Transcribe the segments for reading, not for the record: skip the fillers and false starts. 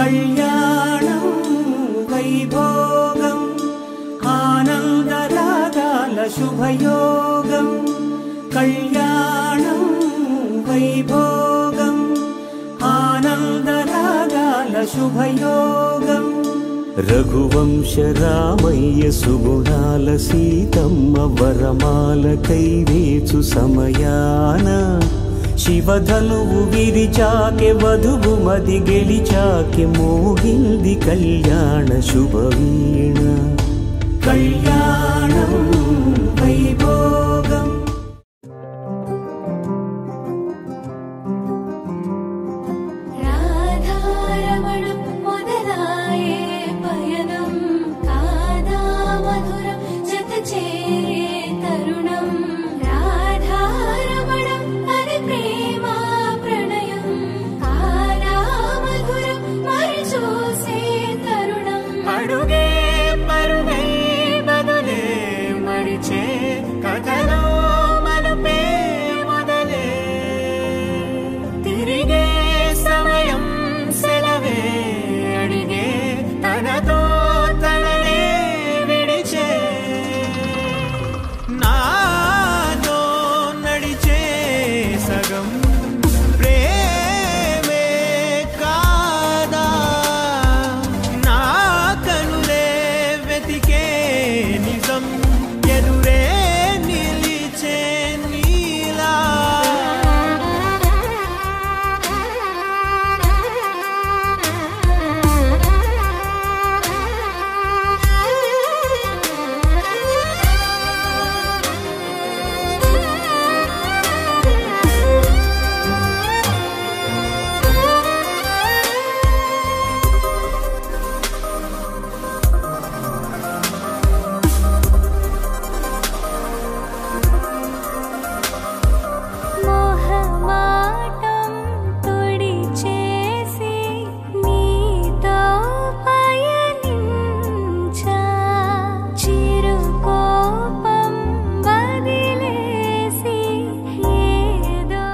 కళ్యాణం వైభోగం ఆనందరాగాల శుభయోగం కళ్యాణం వైభోగం ఆనందరాగాల శుభయోగం రఘువంశ రామయ్య సుగుణాల సీతమ్మ వరమాల కైవేచు సమయాన శివధనువు విరిచాకె వధువు మది గెలిచాకె మోగింది కళ్యాణ శుభవీణ కళ్యాణం వైభోగం రాధారమణం మొదలాయే పయనం కాదా మధురం జత చేరే తరుణం రాధారమణం అది ప్రేమ ప్రణయం కాదా మధురం మరి చూసే తరుణం అడుగే పరుగే బదులే మరిచే కథలో మనపే మొదలే తిరిగే సమయం సెలవే అడిగే తనతో తననే విడిచే నాతో నడిచే సగం ప్రేమే కాదా నా కనులే వెతికే నిజం ఎదురే నిలిచే నీలా మోహమాటం తొడి చేసి నీతో పయనించా చిరుకోపం వదిలేసి ఏదో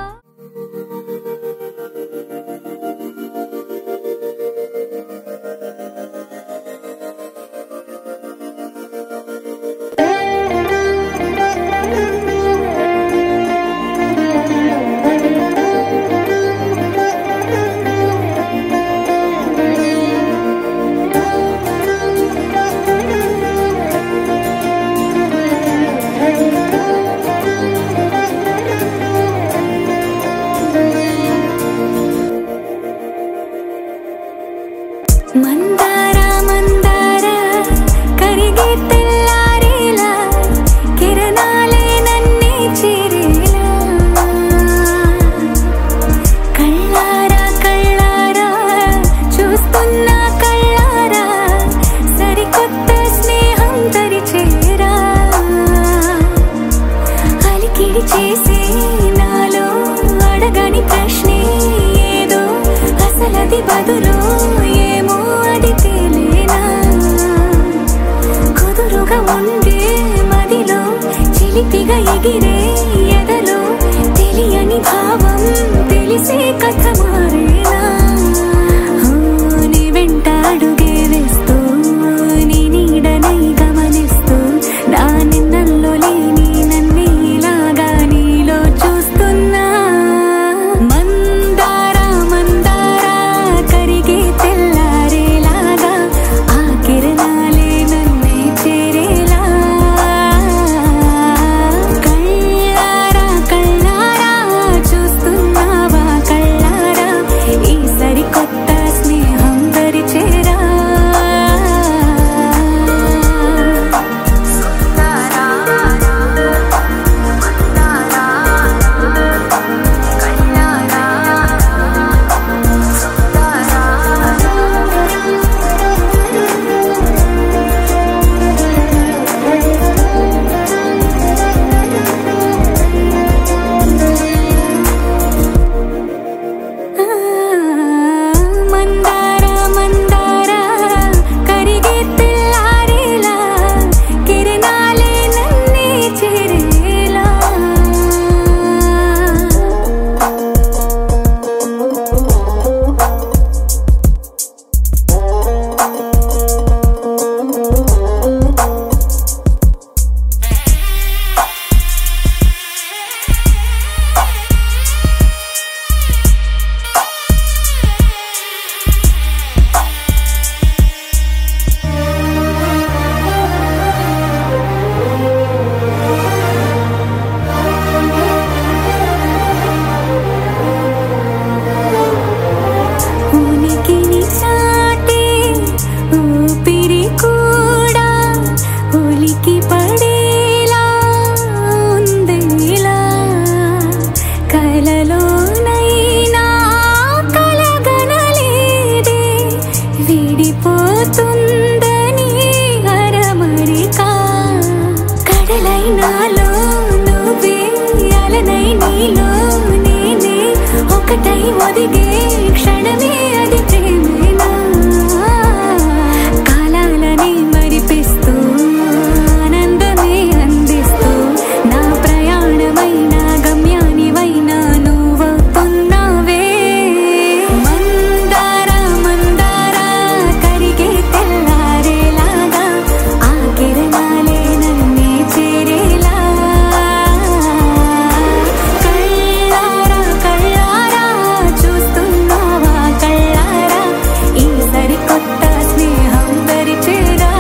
మందార మందార కరిగే తెల్లారేలా కిరణాలే నన్నే చేరేలా కళ్ళారా కళ్ళారా చూస్తున్నా కళ్ళారా సరికొత్త స్నేహం తరిచేరా అలికిడి చేసే నాలో అడగని ప్రశ్నే ఏదో అసలది బదులు ఏమో అది తేలేనా కుదురుగా ఉండే మదిలో చిలిపిగా ఎగిరే ఎదలో తెలియని భావం తెలిసే కథ మారేనా నీ వెంట అడుగే వేస్తూ నీ నీడనై గమనిస్తూ నా నిన్నల్లో లేని నన్నే ఇలాగా నీలో చూస్తున్నా మందార మందార కరిగే తెల్లారేలాగా ఆ కిరణాలే నన్నే చేరేలా కళ్ళారా ఒకటై ఒదిగే క్షణమే అది ప్రేమేనా కాలాలని మరిపిస్తూ ఆనందమే అందిస్తూ నా ప్రయాణమైన గమ్యానివైనా నువ్వవుతున్నావే మందార మందార కరిగే తెల్లారేలాగా ఆ కిరణాలే నన్నే చేరేలా కళ్ళారా కళ్ళారా చూస్తున్నావా కళ్ళారా ఈ సరికొత్త స్నేహం దరిచేరా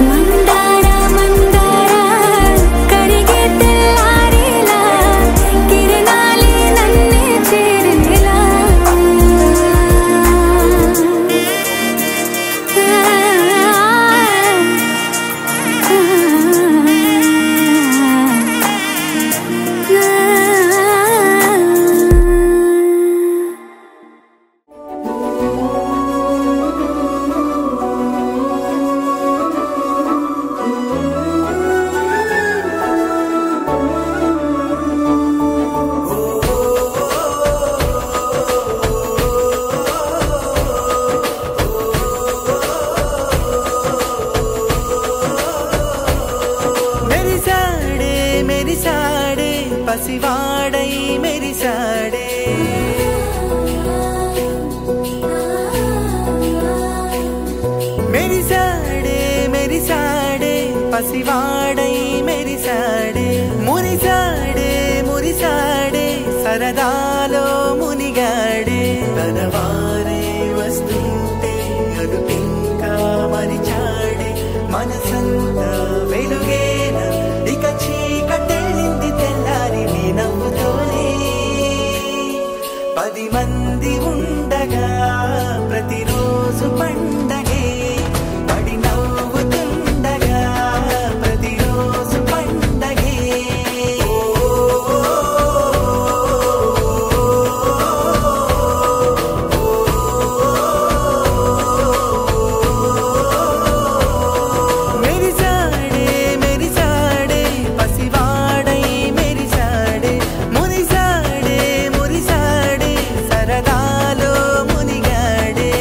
మందార మందార కరిగే తెల్లారేలా కిరణాలే నన్నే చేరేలా మెరిసాడే మెరిసాడే పసివాడై మెరిసాడే మెరిసాడే మెరిసాడే పసివాడై మెరిసాడే మురిసాడే మురిసాడే సరదాలో మునిగాడే తనవారే వస్తుంటే అదుపింకా మరిచాడే మనసంతా వెలుగేన ఇక చీకటెళ్ళింది తెల్లారి నీ నవ్వుతోనే 10 మంది ఉండగా ప్రతిరోజు పండగే పడి నవ్వుతుండగా ప్రతిరోజు పండగే మెరిసాడే మెరిసాడే పసివాడై మెరిసాడే మురిసాడే మురిసాడే సరదాలో మునిగాడే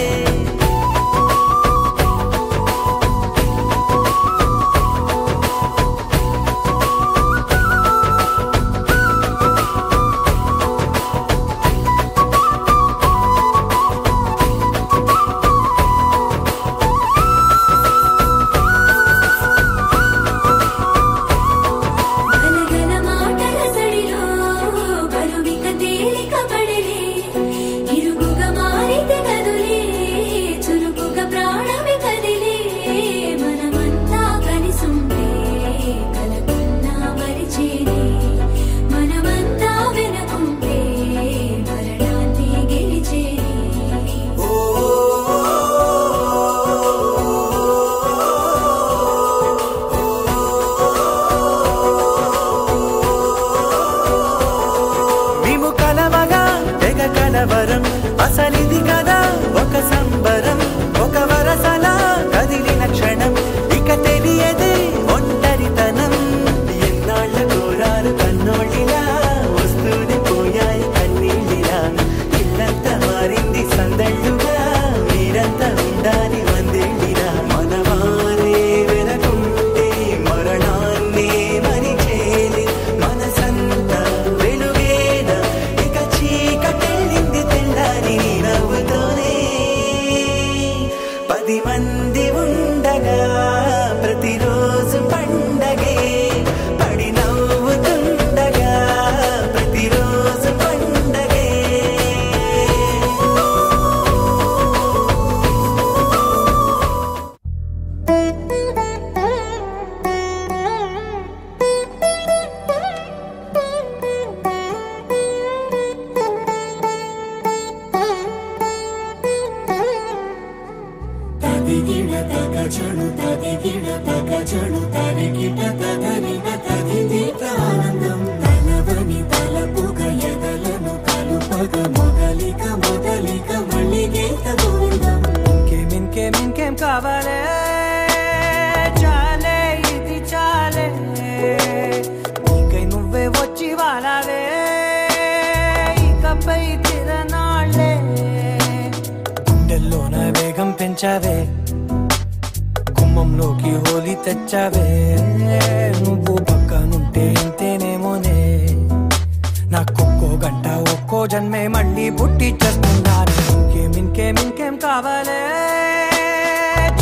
పెంచావే గుమ్మంలోకి హోలీ తెచ్చావే నువ్వు పక్కనుంటే ఇంతేనేమోనే నాకొక్కో గంట ఒక్కో జన్మే మళ్ళీ పుట్టి చేస్తున్నాను ఇంకేం కావాలే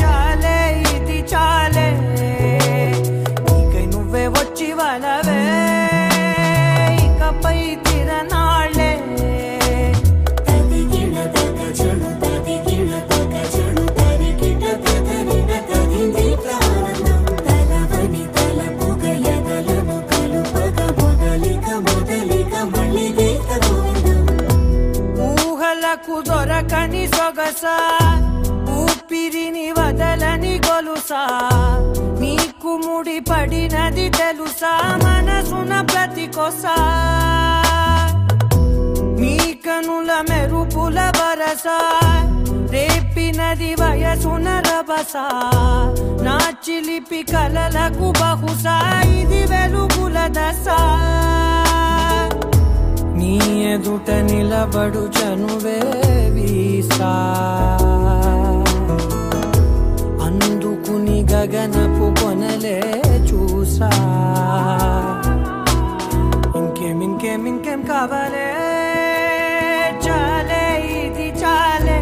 చాలే ఇది చాలే నీకై నువ్వే వచ్చి వాళ్ళవే ఇకపై తిరనాళ్ళే ఊహలకు దొరకని సొగసా ఊపిరిని వదలని గొలుసా నీకు ముడి పడినది తెలుసా మనసున ప్రతి కొసా నీ కనుల మెరుపుల వరసా రేపినది వయసున రభసా నా చిలిపి కలలకు బహుశా ఇది వెలుగుల దశ నీ ఎదుట నిలబడు చనువే వీసా అందుకుని గగనపు కొనలే చూసా ఇంకేం కావాలే చాలే ఇది చాలే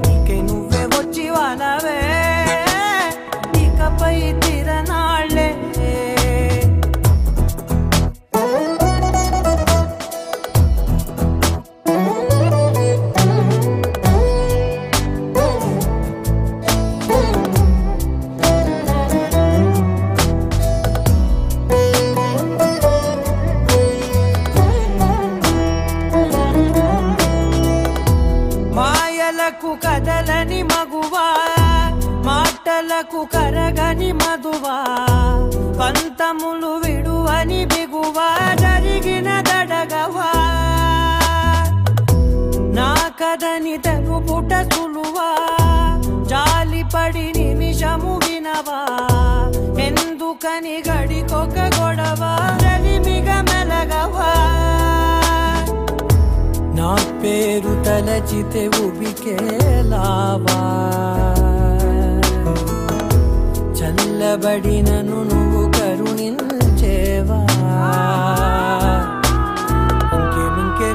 నీకై నువ్వే వచ్చి వాళ్ళవే ఇకపై తిరనాళ్ళే కదలని మగువా మాటలకు కరగని మధువా పంతములు విడువని బిగువా జరిగిన దడగవా నా కదని తెలుపుట సులువా జాలిపడి నిమిషము వినవా ఎందుకని గడికొక గొడవ రలిమిగ మెలగవా నా పేరు తలచితే ఉబికేలావా చల్లబడినను నువ్వు కరుణించేవా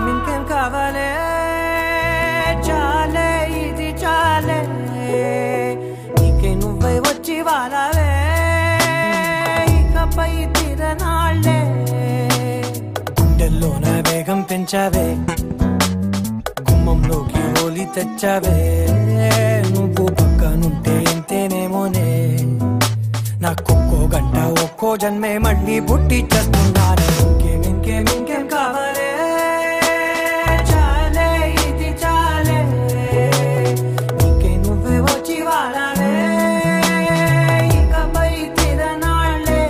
ఇంకేం కావాలే చాలే ఇది చాలే నీకే నువ్వై వచ్చి వాళ్ళవే ఇకపై తిరనాళ్ళే గుండెల్లో నా వేగం పెంచావే గుమ్మంలోకి హోలీ తెచ్చావే నువ్వు పక్కనుంటే ఇంతేనేమోనే నాకొక్కో గంట ఒక్కో జన్మే మళ్ళీ పుట్టి చేస్తున్నాను ఇంకేం కావాలే చాలే ఇది చాలే నీకే నువ్వే వచ్చి వాళ్ళవే ఇకపై తిరనాళ్ళే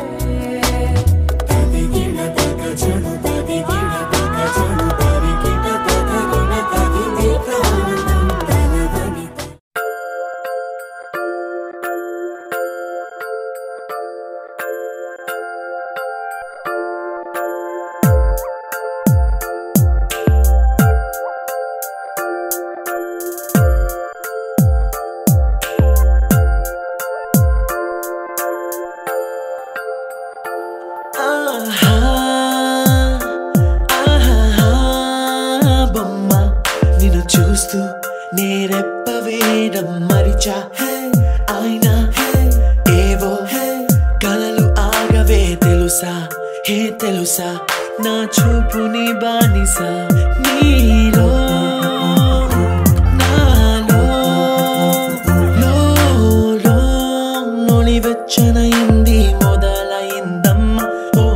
చూస్తూ నేరెప్పవేయడం మరిచా అయినా ఏవో కలలు ఆగవే తెలుసా తెలుసా నా చూపుని బానిసా నీలో నాలో లో నొలివెచ్చనైంది మొదలైందమ్మ ఓ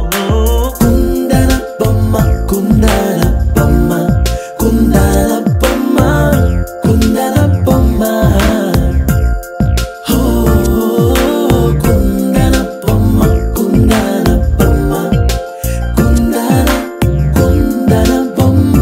కుందన బొమ్మ కుందన బొమ్మ కుందన బొమ్మ కుందన బొమ్మ ఓ కుందన బొమ్మ కుందన బొమ్మ కుందన బొమ్మ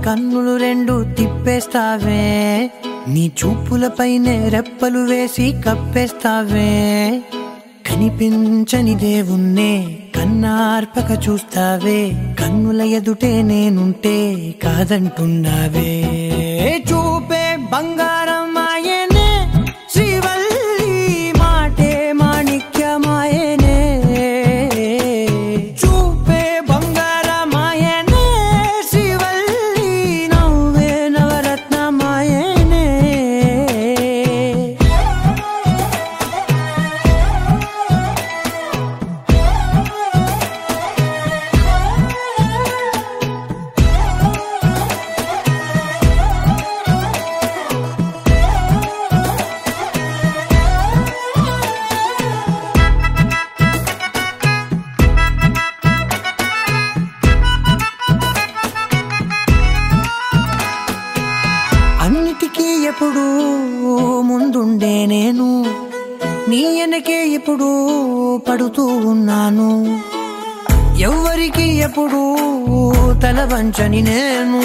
కన్నులు రెండు తిప్పేస్తావే, నీ చూపులపైనే రెప్పలు వేసి కప్పేస్తావే. కనిపించని దేవుణ్ణే కన్నార్పక చూస్తావే, కన్నుల ఎదుటే నేనుంటే కాదంటున్నావే. చూపే బంగారం ఆయనే శ్రీవల్లి, మాటే మాణిక్యమాయనే. చూపే బంగారం ఆయనే శ్రీవల్లి, నవ్వే నవరత్నమాయనే. అన్నిటికీ ఎప్పుడు ముందుండే నేను, నీ వెనకే ఎప్పుడు పడుతూ ఉన్నాను. ఎవ్వరికి ఎప్పుడు తల వంచని నేను,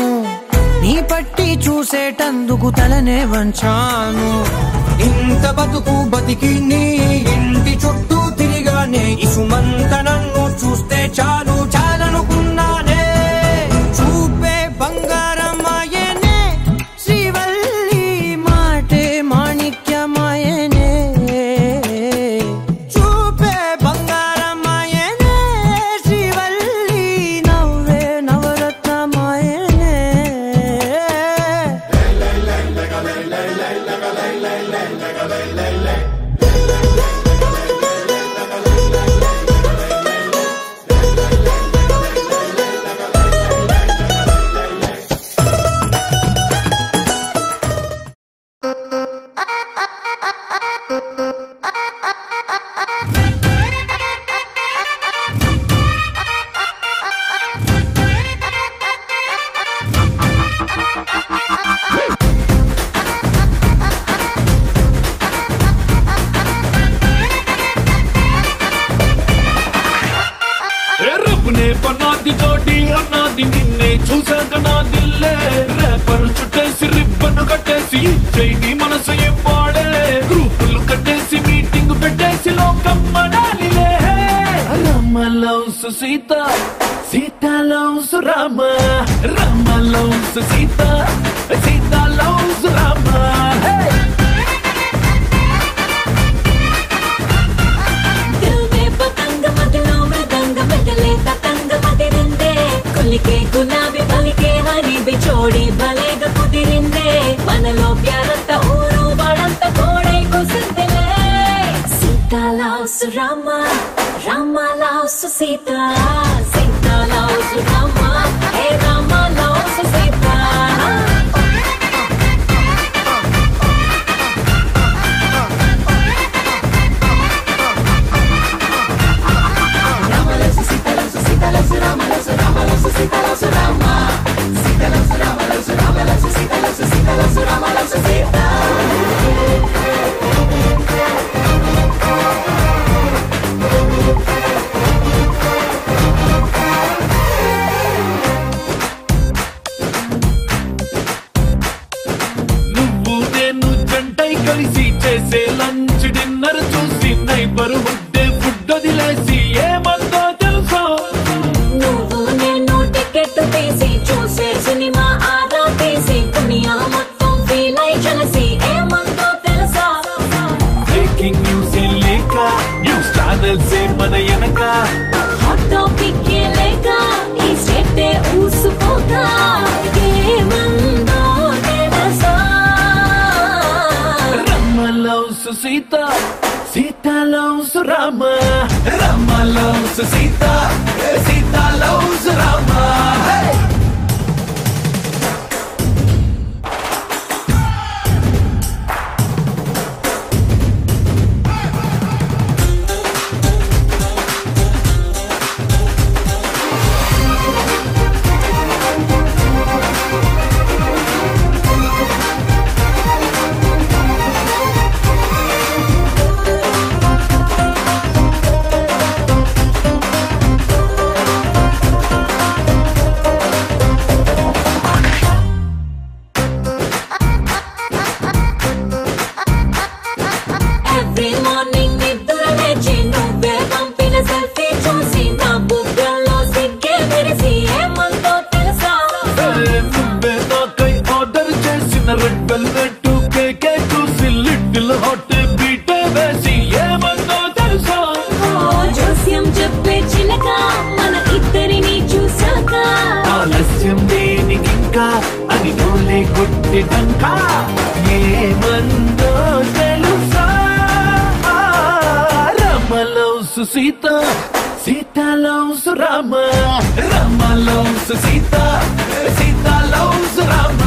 నీ పట్టి చూసేటందుకు తలనే వంచాను. ఇంత బతుకు బతికి నీ ఇంటి చుట్టూ తిరిగానే, ఇసుమంత నన్ను చూస్తే చాలు చాలనుకున్నానే. చూపే బంగారం ఆయనే శ్రీవల్లి, మాటే మాణిక్యమాయనే. చూపే బంగారం ఆయనే శ్రీవల్లి, నవ్వే నవరత్నమాయనే. రబ్బునే పన్నాది జోడి అన్నాది నిన్నే చూసాక నా దిల్లే, రేపర్ చుట్టేసి రిబ్బన్ కట్టేసి చేయి మనసు పాడే, గ్రూపులు కట్టేసి మీటింగ్ పెట్టేసి లోకం మనాలిలే. Rama loves Sita, Sita loves Rama, Rama loves Sita, Sita loves Rama. కొలికే గులాబీ పలికే హరి బిచోడి భలేగా కుదిరిందే, మనలో ప్యారంత ఊరు వాడంత కోడై కుసిందిలే. Sita loves Rama, Rama loves Sita, Sita loves Rama, hey Rama loves Sita. నువ్వు నేను జంటై కలిసి చేసే లంచ్ డిన్నర్ చూసి నైబర్ ముద్దే ఫుడ్ వదిలేసి ఏమందో తెలుసా. నువ్వు నేను టికెట్ తీసి చూసే సినిమా ఆదా తీసి దునియా మొత్తం ఫీల్ అయి కలిసి ఏమందో తెలుసా. బ్రేకింగ్ న్యూస్ లేక న్యూస్ ఛానల్స్ మన వెనక, హాట్ టాపిక్ లేక ఈ స్టేట్ ఊసుకోగా ఏమందో తెలుసా. Rama loves Sita, Sita loves Rama, Rama loves Sita, Sita loves Rama. డంకా ఏమందో తెలుసా Rama loves Sita Sita loves Rama Rama loves Sita Sita loves Rama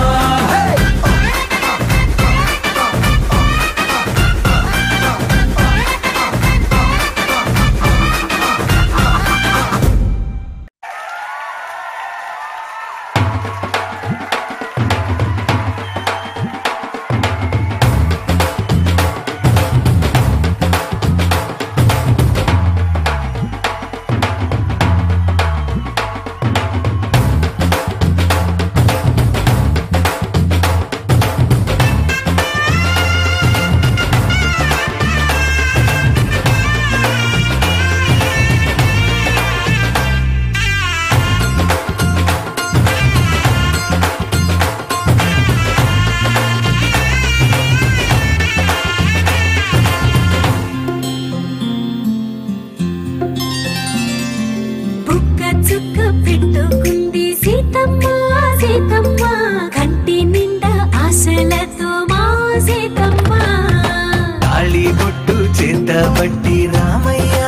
పట్టి రామయ్య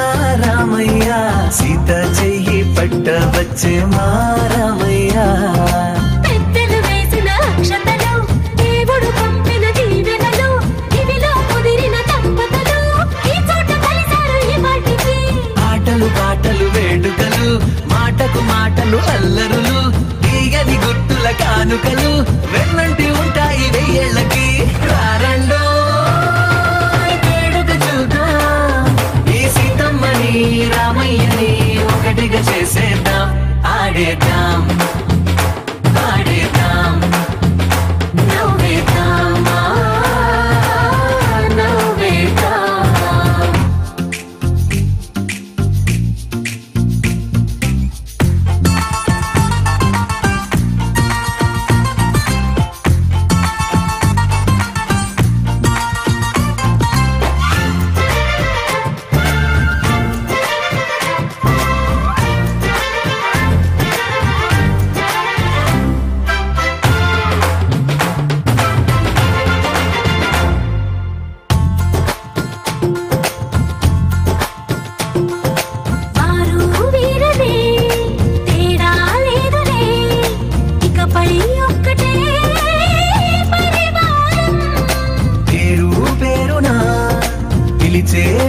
రామయ్య సీత చెయ్యి పట్ట వచ్చే మా రామయ్య పెద్దలు వేసిన అక్షతలు దేవుడు పంపిన దీవెనలు ఇవిలో కుదిరిన దంపతులు ఈ చోట కలిసారు ఈ మాటికి ఆటలు పాటలు వేడుకలు మాటకు మాటలు అల్లరులు తీయని గుర్తుల కానుకలు వెన్నంటి ఉంటాయి వెయ్యేళ్ళకి రారండో రామయ్యని ఒకటిగా చేసేద్దాం ఆడేద్దాం ఆడేద్దాం నవ్వేద్దాం నవ్వేద్దాం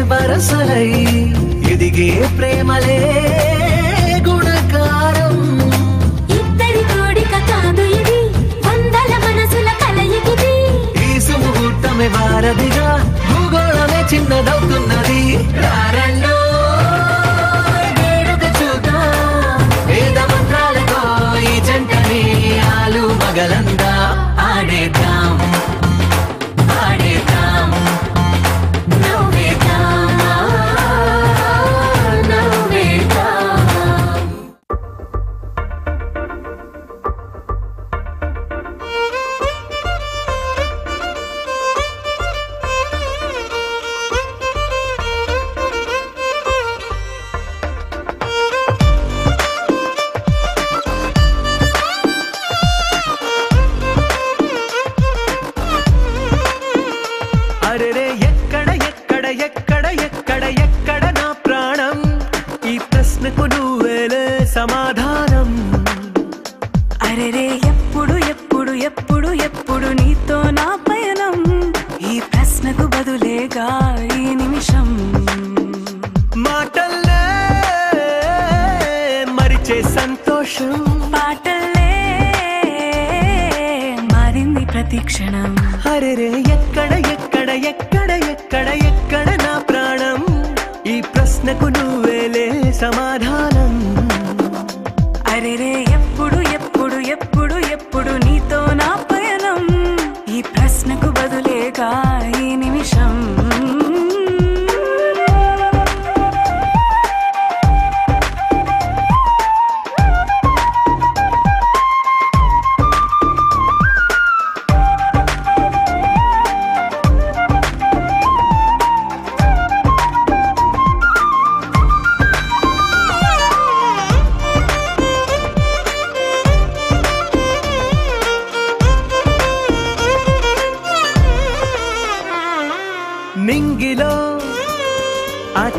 వరసలై ఎదిగే ప్రేమలే గుణకారం ఇద్దరి కోడిక కాదు ఇది వందల మనసుల కలయికిది ఈ సుముహూర్తమే వారధిగా భూగోళమే చిన్నదవుతున్నది రారండో వేడుక చూద్దాం వేద మంత్రాలతో ఈ జంటని ఆలు మగలందా ఆడేద్దాం ఆడేద్దాం సమాధానం అరెరే ఎప్పుడు ఎప్పుడు ఎప్పుడు ఎప్పుడు నీతో నా పయనం ఈ ప్రశ్నకు బదులేగా ఈ నిమిషం మాటల్లే మరిచే సంతోషం పాటల్లే మారింది ప్రతి క్షణం అరెరే ఎక్కడ ఎక్కడ ఎక్కడ ఎక్కడ ఎక్కడ నా ప్రాణం ఈ ప్రశ్నకు నువ్వేలే సమాధానం అరెరే ఎప్పుడు ఎప్పుడు ఎప్పుడు ఎప్పుడు నీతో నా పయనం ఈ ప్రశ్నకు బదులేగా ఈ నిమిషం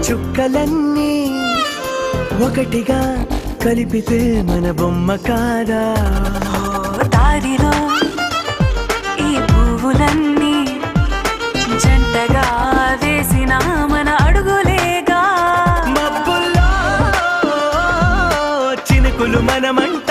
చుక్కలన్నీ ఒకటిగా కలిపితే మన బొమ్మ కాదా దారిలో ఈ పువ్వులన్నీ జంటగా వేసిన మన అడుగులేగా మబ్బుల్లో చినుకులు మనమంట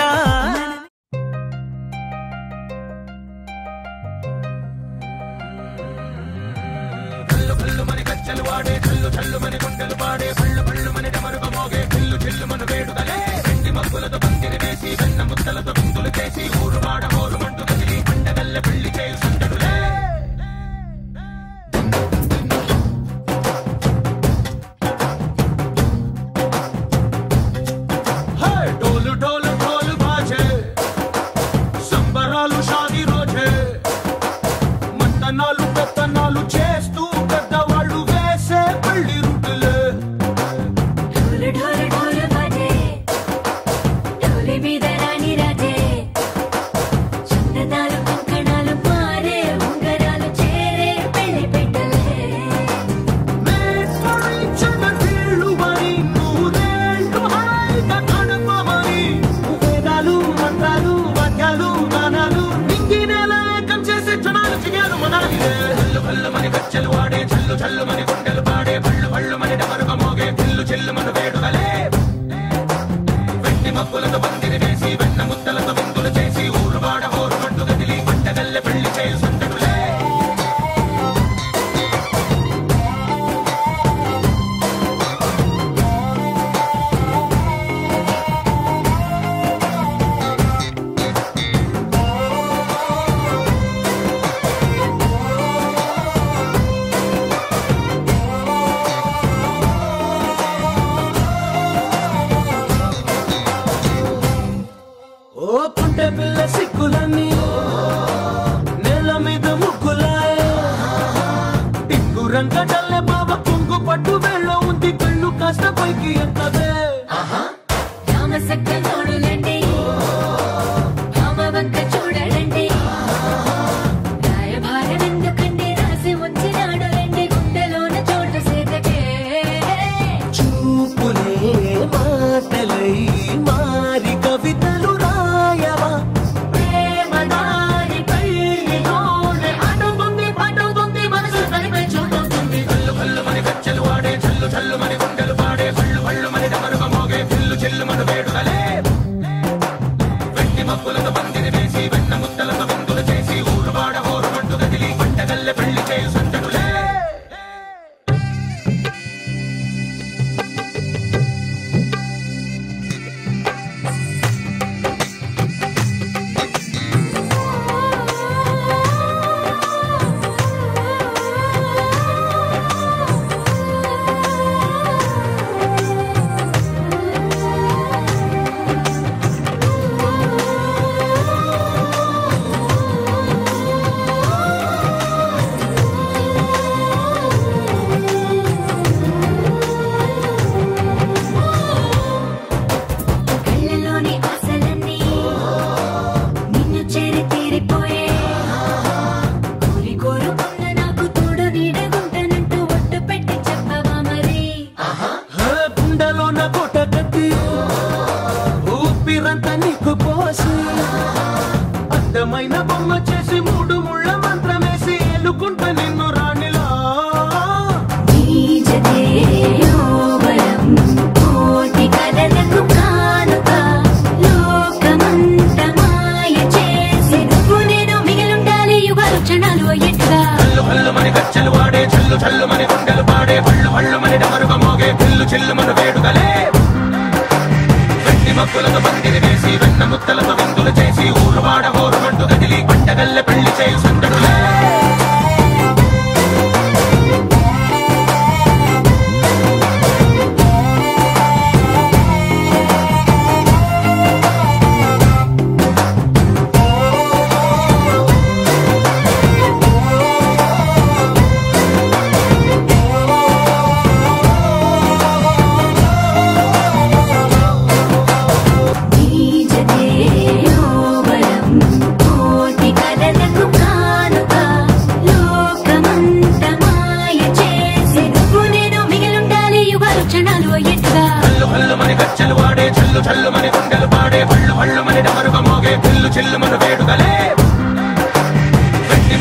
DJ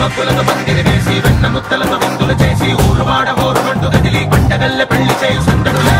మబ్బులతో పందిరి వేసి వెన్న ముత్తలతో విందులు చేసి ఊరువాడ ఊరుమంటూ కదిలి పంటగల్లె పెళ్లి చేయు సందడులే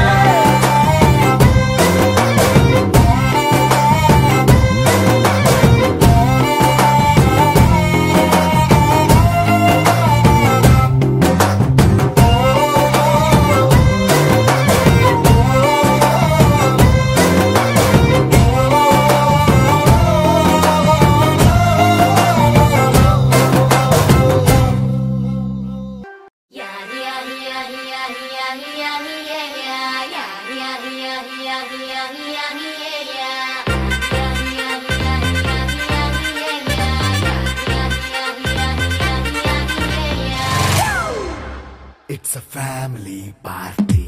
It's a family party.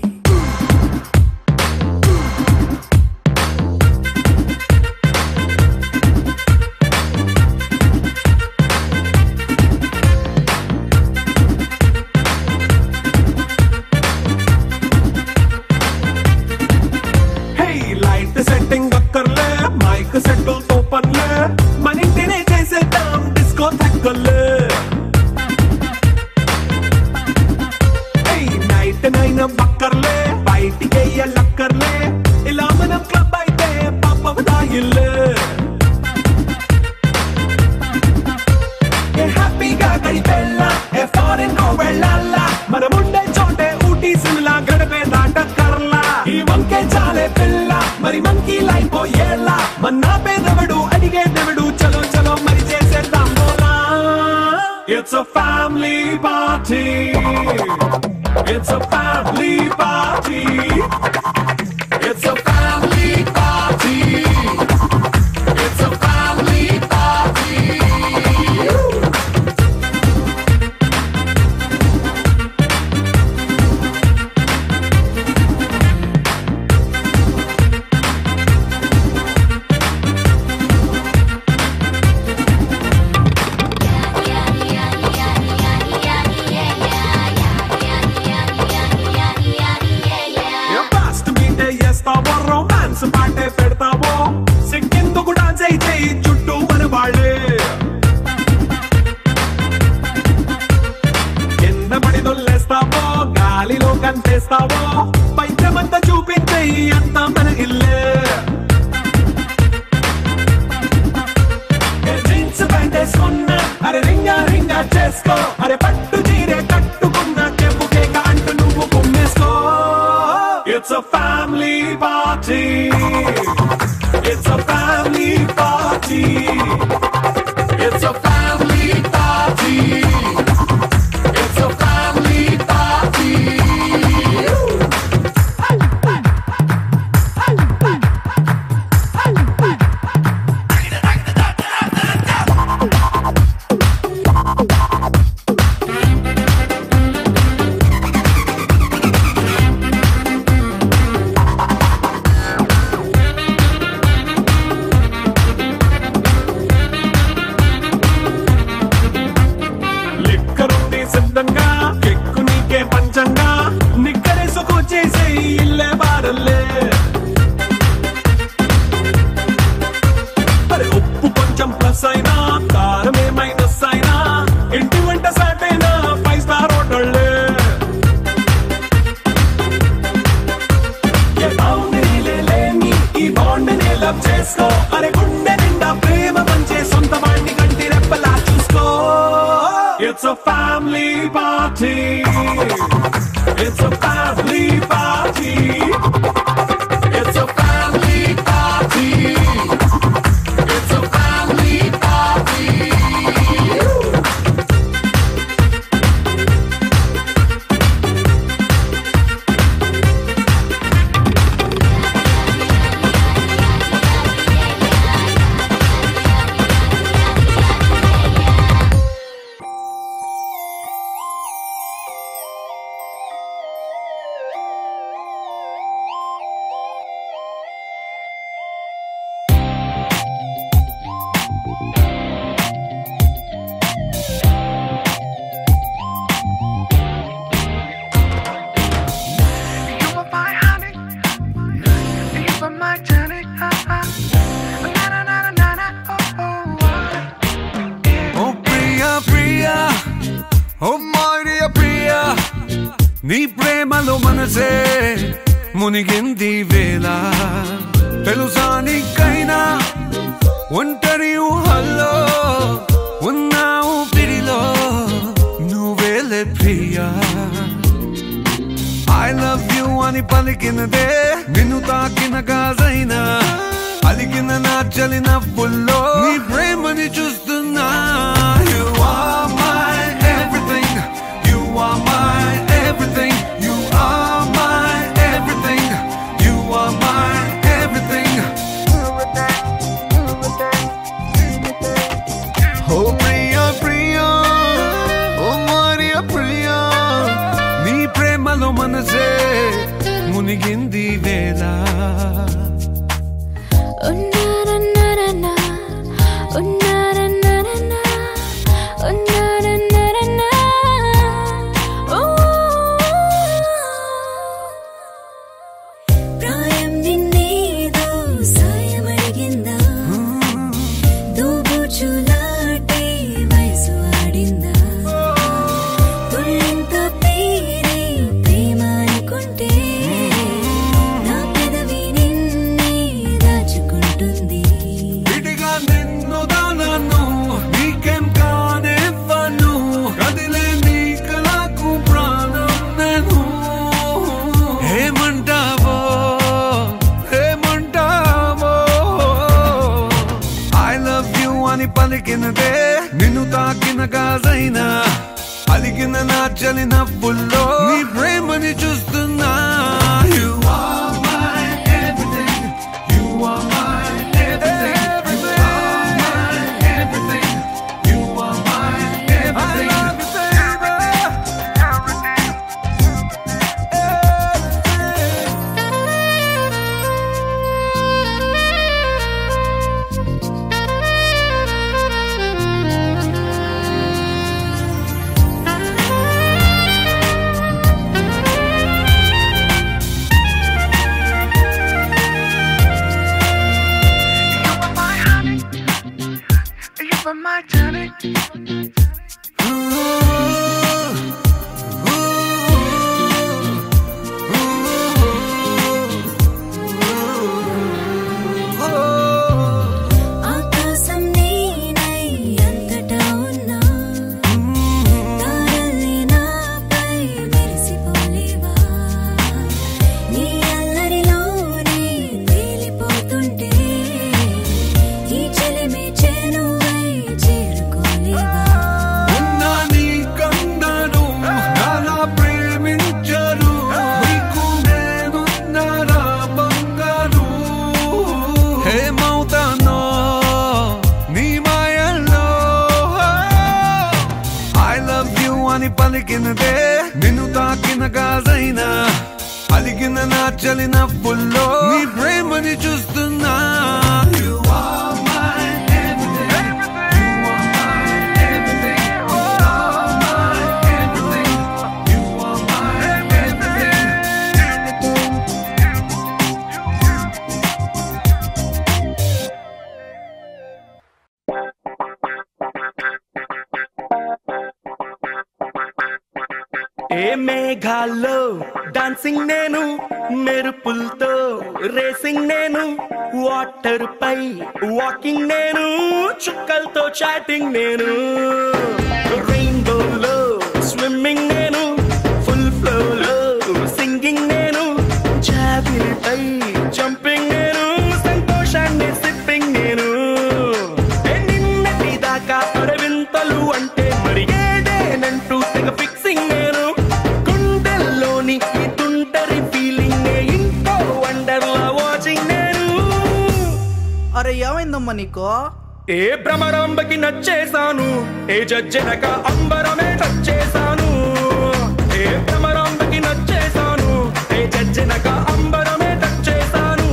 Hey, light setting అక్కర్లే మైక్ సెట్టిల్ తో పనులే మన ఇంటినే చేసేద్దాం డిస్కో థక్కర్లే నైన బక్కర్లే బయటికి లక్కర్లే ఇలా మనం క్లబ్ అయితే పాపదాయిల్లే హ్యాపీగా గడిపెళ్ళ ఫారెన్ వెళ్ళాల మనముండే చోటే ఊటీ సిమ్లా గడిపే దాటక్కర్లా ఈ వంకే చాలే పిల్ల మరి మంకీ లైపోయేలా మన్నా పేదవడు అడిగేదెవడు చలో చలో మరి చేసేద్దాం బోలా It's a family party. It's a family party. It's a family party. It's a family party. Romance పాటే పెడతావో సిక్కిందుకు డాన్స్ అయితే చుట్టూ మన వాళ్ళే కింద పడి దొల్లేస్తావో గాలిలో కంటేస్తావో పైచమంతా చూపించే అంతా మన ఇల్లే జీన్స్ ప్యాంట్ వేసుకున్నా అరే రింగా రింగా చేసుకో అరే పట్టు చీరే కట్టుకున్నా చెప్పుకే అంటూ నువ్వు కుమ్మేసుకో It's a family party. It's a family party. It's a family party. It's a family party. It's a family party. It's a family party. It's a family party. It's a family party. నీ ప్రేమలో మనసే మునిగింది వేళ తెలుసా నీకైనా ఒంటరి ఊహల్లో ఉన్నావు పిడిలో నువ్వేలే ప్రియా I love you అని పలికినదే నిన్ను తాకిన గాజైనా అలిగిన నా చలిన పుల్లో నీ ప్రేమని చూస్తున్నా You are my everything You are my everything You are my everything You are my everything Oh Priya Priya Oh Maria Priya నీ ప్రేమలో మనసే మునిగింది వేళ పలికినదే నిన్ను తాకిన గాజైనా అలిగిన నా చలిన పుల్లో నీ ప్రేమని చూస్తున్నా You are my everything You are my everything You are my everything You are my everything I love you పలికినదే నిన్ను తాకిన గాజైనా అలిగిన నా చలిన పుల్లో నీ ప్రేమని చూస్తున్నా You are my everything You are my everything You are my everything You are my everything ఏ మేఘాల్లో dancing నేను మెరుపులతో రేసింగ్ నేను వాటర్ పై వాకింగ్ నేను చుక్కలతో చాటింగ్ నేను రెయిన్బోలో స్విమ్మింగ్ నేను ఫుల్ ఫ్లోలో సింగింగ్ నేను జాబిలిపై జంపింగ్ నేను సంతోషాన్ని సిప్పింగ్ నేను నిన్నటి దాకా అడవింతలు అంటే మరి ఏదేనంటూ తెగ ఫిక్సింగ్ నేను గుండెల్లోని ఈ తుంటరి ఫీలింగ్ ఇంకో వండర్లా వాచింగ్ నేను అరే ఏమైందమ్మా నీకో ఏ భ్రమరాంబకి నచ్చేసాను ఏ జజ్జనక అంబరమే నచ్చేసాను ఏ భ్రమరాంబకి నచ్చేసాను ఏ జజ్జనక అంబరమే నచ్చేసాను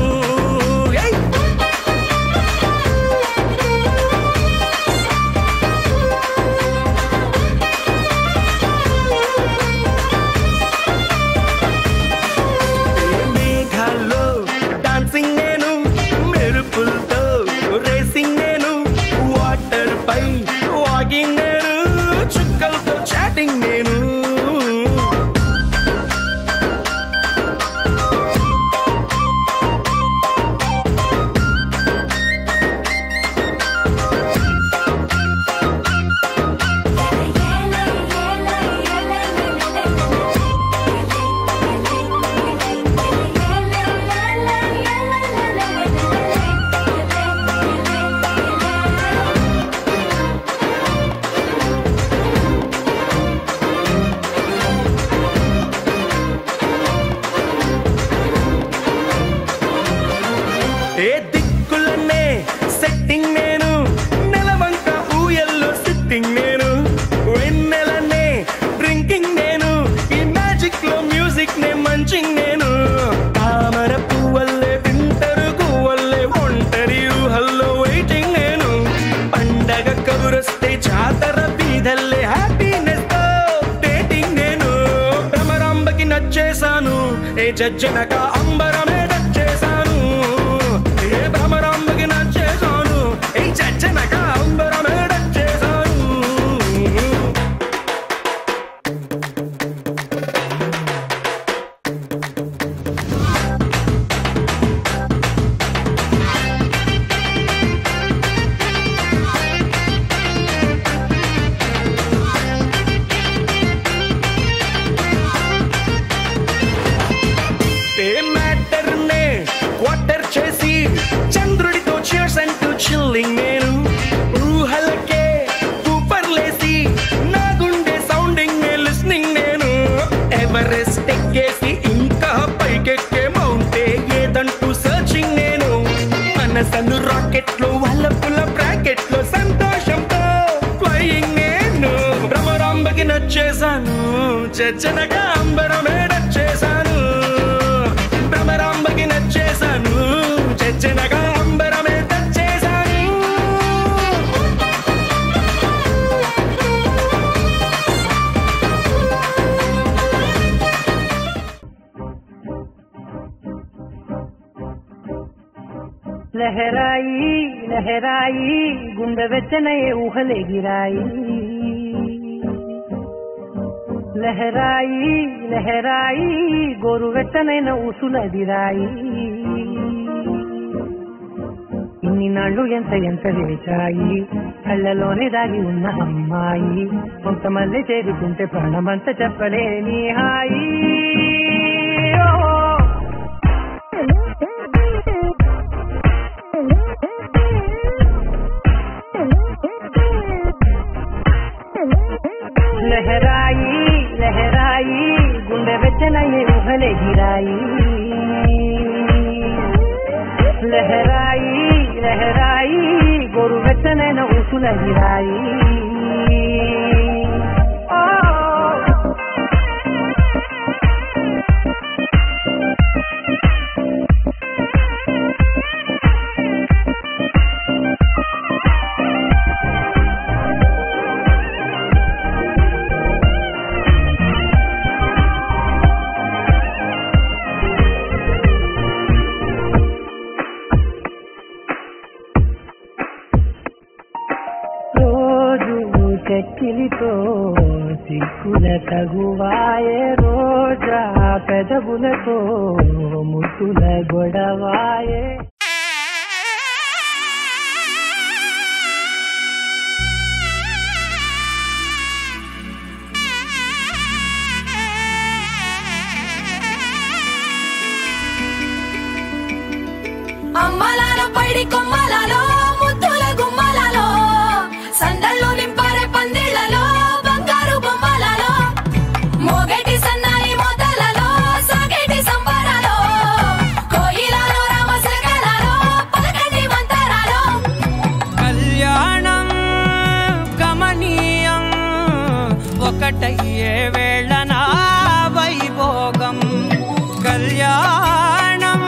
మేఘాల్లో డాన్సింగ్ నేను మెరుపులతో రేసింగ్ నేను వాటర్ పై వాకింగ్ నేను చుక్కలతో చాటింగ్ నేను ఏ జజ్జనక అంబరమే చేశాను ఏ భ్రమరాంబకి నచ్చేశాను ఏ జజ్జనక అంబరమే చేశాను చంద్రుడితో cheers అంటూ చిల్లింగ్ నేను ఊహలకే సూపర్లేసి నా గుండె సౌండింగ్ లిస్నింగ్ నేను ఎవరెస్ట్ ఎక్కేసి ఇంకా పైకెక్కే మౌంటే ఏదంటూ సర్చింగ్ నేను మనసను రాకెట్ లో వల్లపుల బ్రాకెట్ లో సంతోషంతో ఫ్లయింగ్ నేను భ్రమరాంబకి నచ్చేశాను చచ్చనగా అంబరమే నచ్చేశాను భ్రమరాంబకి నచ్చేశాను చచ్చనగా అంబరమే నచ్చేశాను లహరాయి లహరాయి గుండె వెచ్చనయే ఊహలే గిరాయి లహరాయి లహరాయి గోరు వెచ్చనైన ఊసులదిరాయి ఇన్ని నాళ్ళు ఎంత ఎంత వేచాయి కళ్ళలోనే దాగి ఉన్న అమ్మాయి కొంతమంది చేరుకుంటే ప్రాణమంతా చెప్పలేని హాయి లహరాయి లహరాయి గుండె వెచ్చనయ్యే ఊహలే గిరాయి లహరాయి లహరాయి గోరు వెచ్చనైన ఊసుల గిరాయి చెక్కిలితో సిక్కుల తగువాయే రోజా పెదవులతో ముసుల గొడవాయే అమ్మలాలో పైడి కొమ్మలలో ముద్దుల గుమ్మలలో సందళ్ళు నింపారే పందిళ్లలో బంగారు బొమ్మలలో మోగేటి సన్నాయి మోతలలో సాగేటి సంబరాలో కోయిలలో రామశకలలో పలకటి మంతరాలో కళ్యాణం గమనీయం ఒకటయ్యే వేళనా వైభోగం కళ్యాణం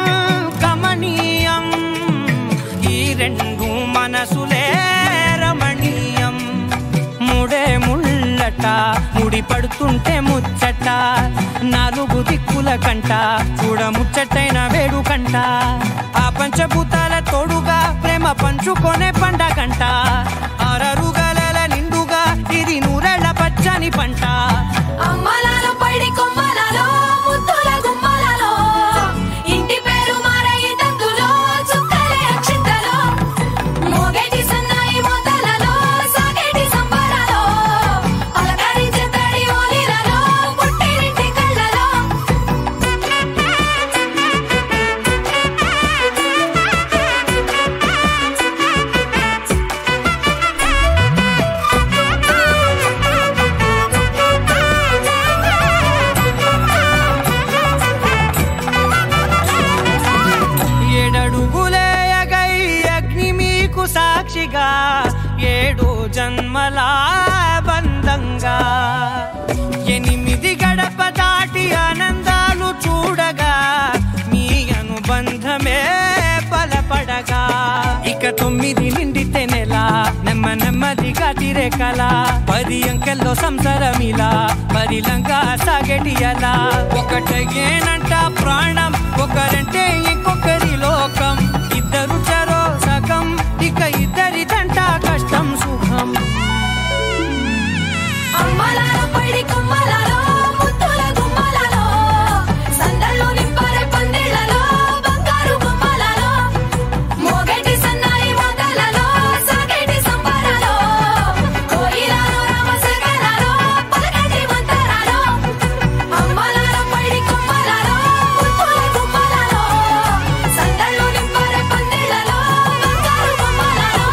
గమనీయం ఈ రెండు మనసులే రమణీయం ముడే ముళ్ళట ముడి పడుతుంటే ముచ్చట నాలుగు దిక్కుల కంట చూడ ముచ్చటైన వేడుకంట ఆ పంచభూతాల తోడుగా ప్రేమ పంచుకొనే పండగంట ఆరరుగల నిండుగా ఇది నూరెళ్ళ పచ్చని పంట అమ్మలాలో పైడి కొమ్మలలో ముద్దుల గుమ్మలలో ఇంటి పేరు మారయి తందులో చుక్కలే అక్షింతలో మోగేటి సన్నాయి మోతలలో సాగేటి సంబరాలో అలకరించే తడి ఓలిలలో పుట్టినింటి కళ్ళలో ఏడడుగులేయగై అగ్ని మీకు సాక్షిగా ఏడు జన్మల బంధంగా 8 గడప దాటి ఆనందాలు చూడగా మీ అనుబంధమే బలపడగా ఇక 9 నిండితే నెల నెమ్మదిగా తిరే కల 10 అంకెల్లో సంసారమిలా పరిలంగా సాగేటియలా ఒకటేనంట ప్రాణం ఒకరంటే ఇంకొకరి లోకం ఇద్దరు చరో సగం ఇక ఇద్దరిదంట కష్టం సుఖం అమ్మలాలో పడి కుమ్మలాలో ముత్తుల గుమ్మలాలో సందళ్ళు నింపరే పందిళ్ళలో బంగారు గుమ్మలాలో మోగేటి సన్నాయి మొదలలో సాగేటి సంబరాలో కోయిలాలో రామశేఖరాలో పలకటి మంతరాలో అమ్మలాలో పడి కుమ్మలాలో ముత్తుల గుమ్మలాలో సందళ్ళు నింపరే పందిళ్ళలో బంగారు గుమ్మలాలో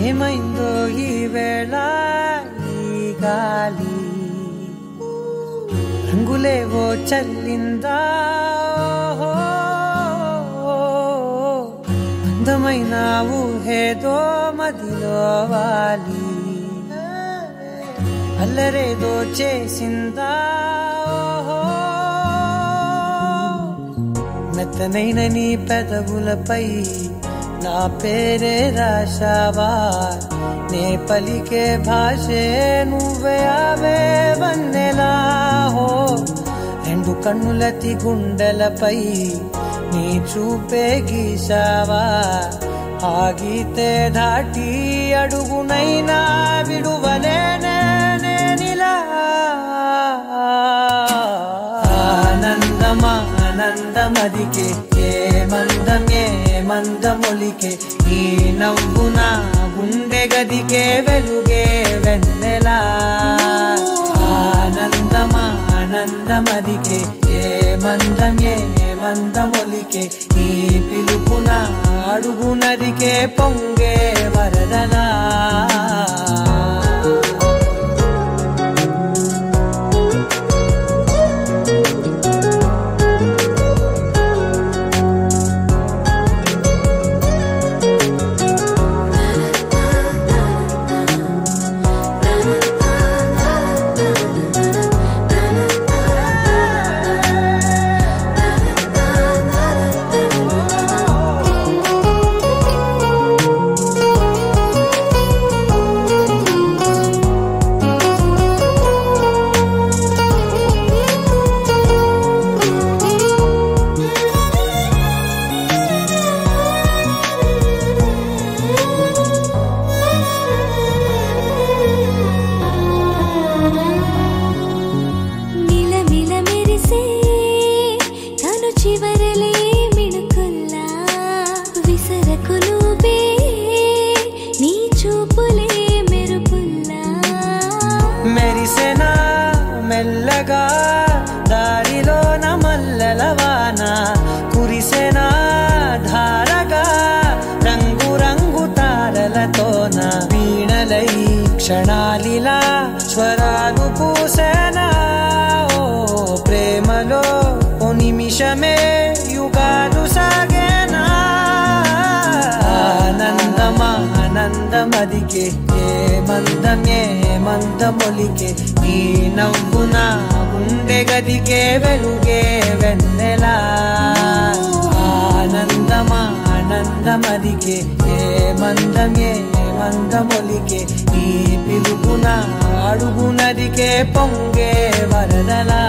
ఏమైందో ఈ వేళ ఈ గాలి రంగులేవో చల్లిందా అందమైన ఊహేదో మదిలో వాలి అల్లరేదో చేసిందా మెత్తనైన నీ పెదవులపై నా పేరే రాశావా నే పలికే భాషే నువ్వే ఆవే వన్నెలా హో రెండు కన్నులతి గుండెలపై నీ చూపే గీశావా ఆగితే దాటి అడుగునైనా విడువలేనే నేనిలా ఆనందమా ఆనందమదికే ఏ మందమొలికే ఈ నవ్వున గుండె గదికే వెలుగే వెన్నెలా ఆనందమా ఆనందమదికే ఏ మందమొలికే ఈ పిలుపున అడుగునదికే పొంగే వరదలా క్షణాలిలా స్వరాలు పూసేనా ఓ ప్రేమలో ఓ నిమిషమే యుగాలు సాగేనా ఆనందమా ఆనందమదికే ఏ మందమొలికే ఈ నవ్వున గుండె గదికే వెలుగే వెన్నెలా ఆనందమా ఆనందమదికే ఏ మందమొలికే ఈ పిలుపున అడుగునదికే పొంగే వరదలా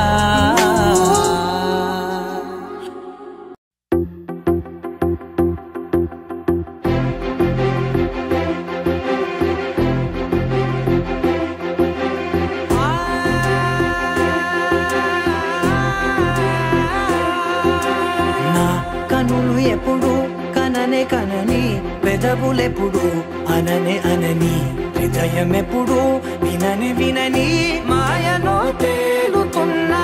నా కనులు ఎప్పుడు కననే కనని పెదవులెప్పుడు అననే అనని హృదయం ఎప్పుడు వినని వినని మాయలో తేలుతున్నా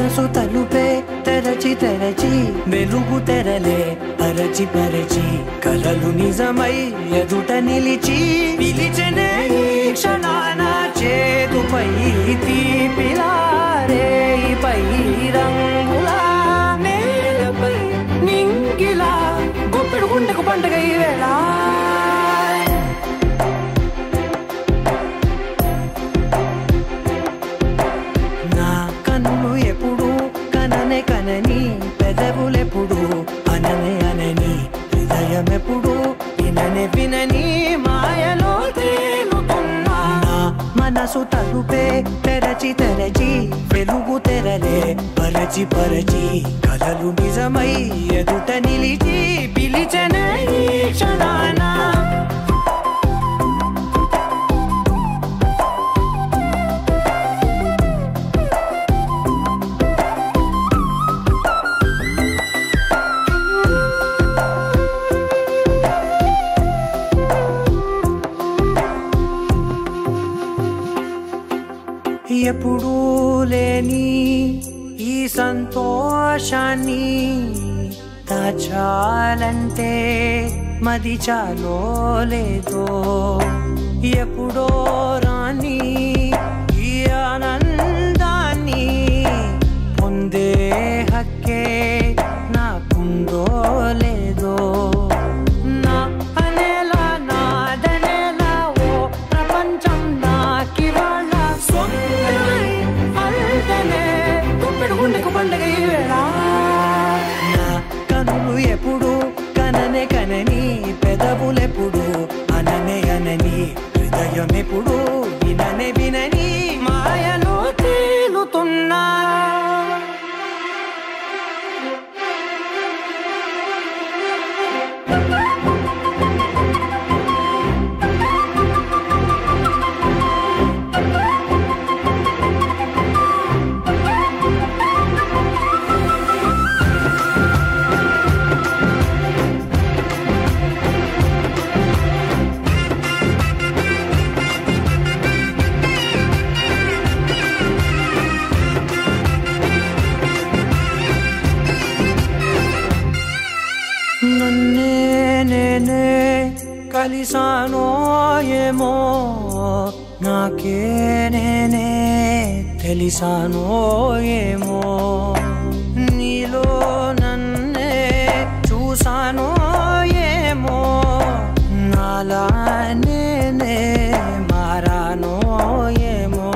మనసు తలుపే తెరచి తెరచి వెలుగు తెరలే పరచి పరచి కలలు నిజమై ఎదుట నిలిచి పిలిచెనే ఈ క్షణాన చేతుపై తీపిలారే పై రంగులా నేలపై నింగిలా గుప్పెడు గుండెకు పండుగ ఈ వేళ కనని పెదవులెప్పుడు అననే అనని హృదయమెప్పుడు విననే వినని మాయలో తేలుతున్నా మనసు తలుపే తెరచి తెరచి వెలుగు తెరలే పరచి పరచి కలలు నిజమై ఎదుట నిలిచి పిలిచెనే ఈ క్షణాన ఎప్పుడూ లేని ఈ సంతోషాన్ని దాచాలంటే మది చాలో లేదో ఎప్పుడో రాని ఈ ఆనందాన్ని పొందే హక్కే నాకుందో లేదో నా అనేలా నాదనేలా ఓ ప్రపంచం నాకివాళ్ళ పండుగ ఈ వేళ నా కనులు ఎప్పుడు కననే కనని పెదవులెప్పుడు అననే అనని హృదయం ఎప్పుడు విననే వినని మాయలో తేలుతున్నా నన్నే నేనే కలిసానో ఏమో నాకే నేనే తెలిసానో ఏమో నీలో నన్నే చూసానో ఏమో నాలా నేనే మారానో ఏమో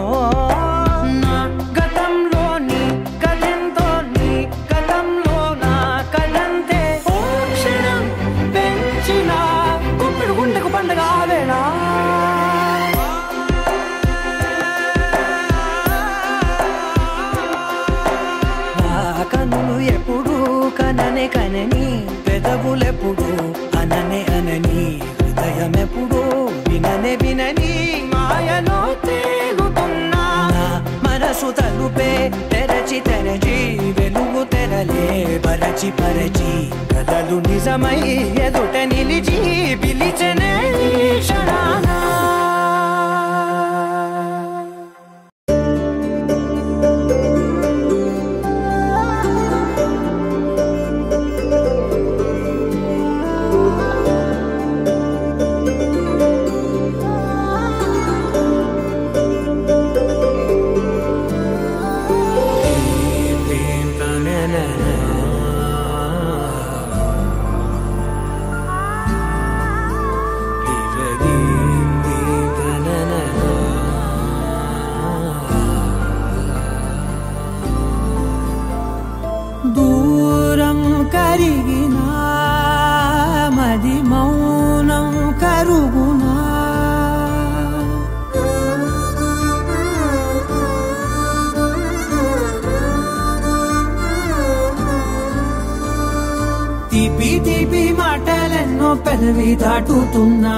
నా గతంలోని కథంతో నీ గతంలో నా కథంతే ఓ క్షణం పెంచిన గుప్పెడు గుండెకు పండుగ వేళ కనులు ఎప్పుడు కననే కనని పెదవులెప్పుడు అననే అనని హృదయమెప్పుడు విననే వినని మాయలో తేలుతున్నా మనసు తలుపే తెరచి తెరచి వెలుగు తెరలే పరచి పరచి కలలు నిజమై ఎదుట నిలిచి పిలిచెనే క్షణాన దూరం కరిగినా మది మౌనం కరుగునా తీపి తీపి మాటలెన్నో పెదవి దాటుతున్నా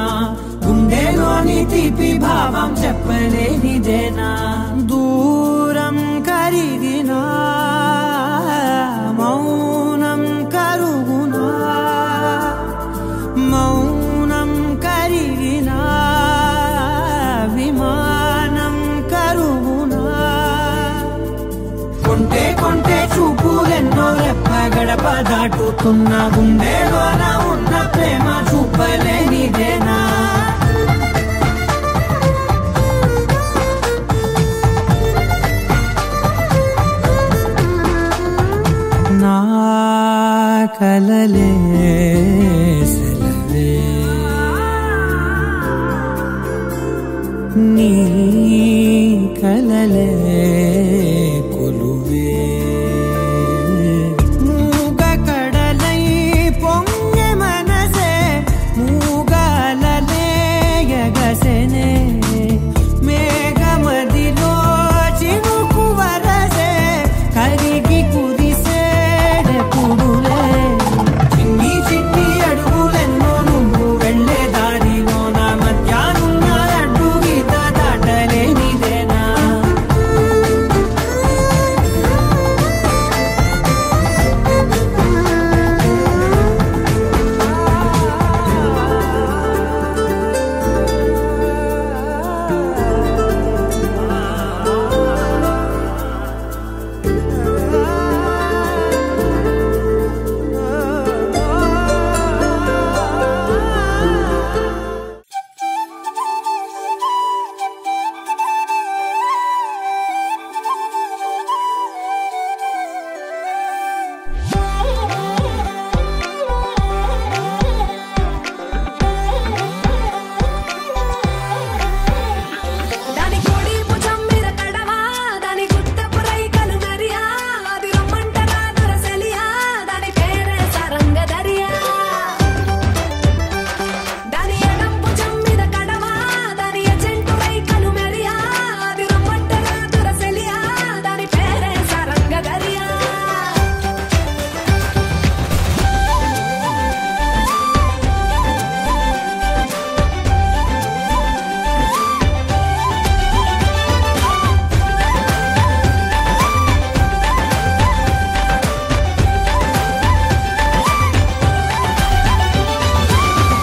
గుండెలోని తీపి భావం చెప్పలేనిదేనా దూరం కరిగినా మౌనం కరుగునా మౌనం కరిగినా విమానం కరుగునా కొంటే కొంట గడప దాటుతున్న గుండెలోన ఉన్న ప్రేమ చూపలేనిదేనా నా కలలే సెలవే నీ కలలే కొలువే మూగ కడలై పొంగె మనసే మూగలలే ఎగసెనే మేఘమదిలో చినుకు వరసే కరిగి కుదిసేడెప్పుడులే చిన్ని చిన్ని అడుగులెన్నో నువ్వు వెళ్ళే దారిలో నా మధ్యాహ్నం అడ్డు గీత దాటలేనిదేనా దాని కోడి భుజం మీద కడవా దాని గుట్టపు రైకలు మెరియా అది రమ్మంటరా దొరసలియా దాని పేరే సరంగ దరియా దాని ఎడం భుజం మీద కడవా దాని ఎజెంటు రైకలు మెరియా అది రమ్మంటరా దొరసలియా దాని పేరే సరంగ దరియా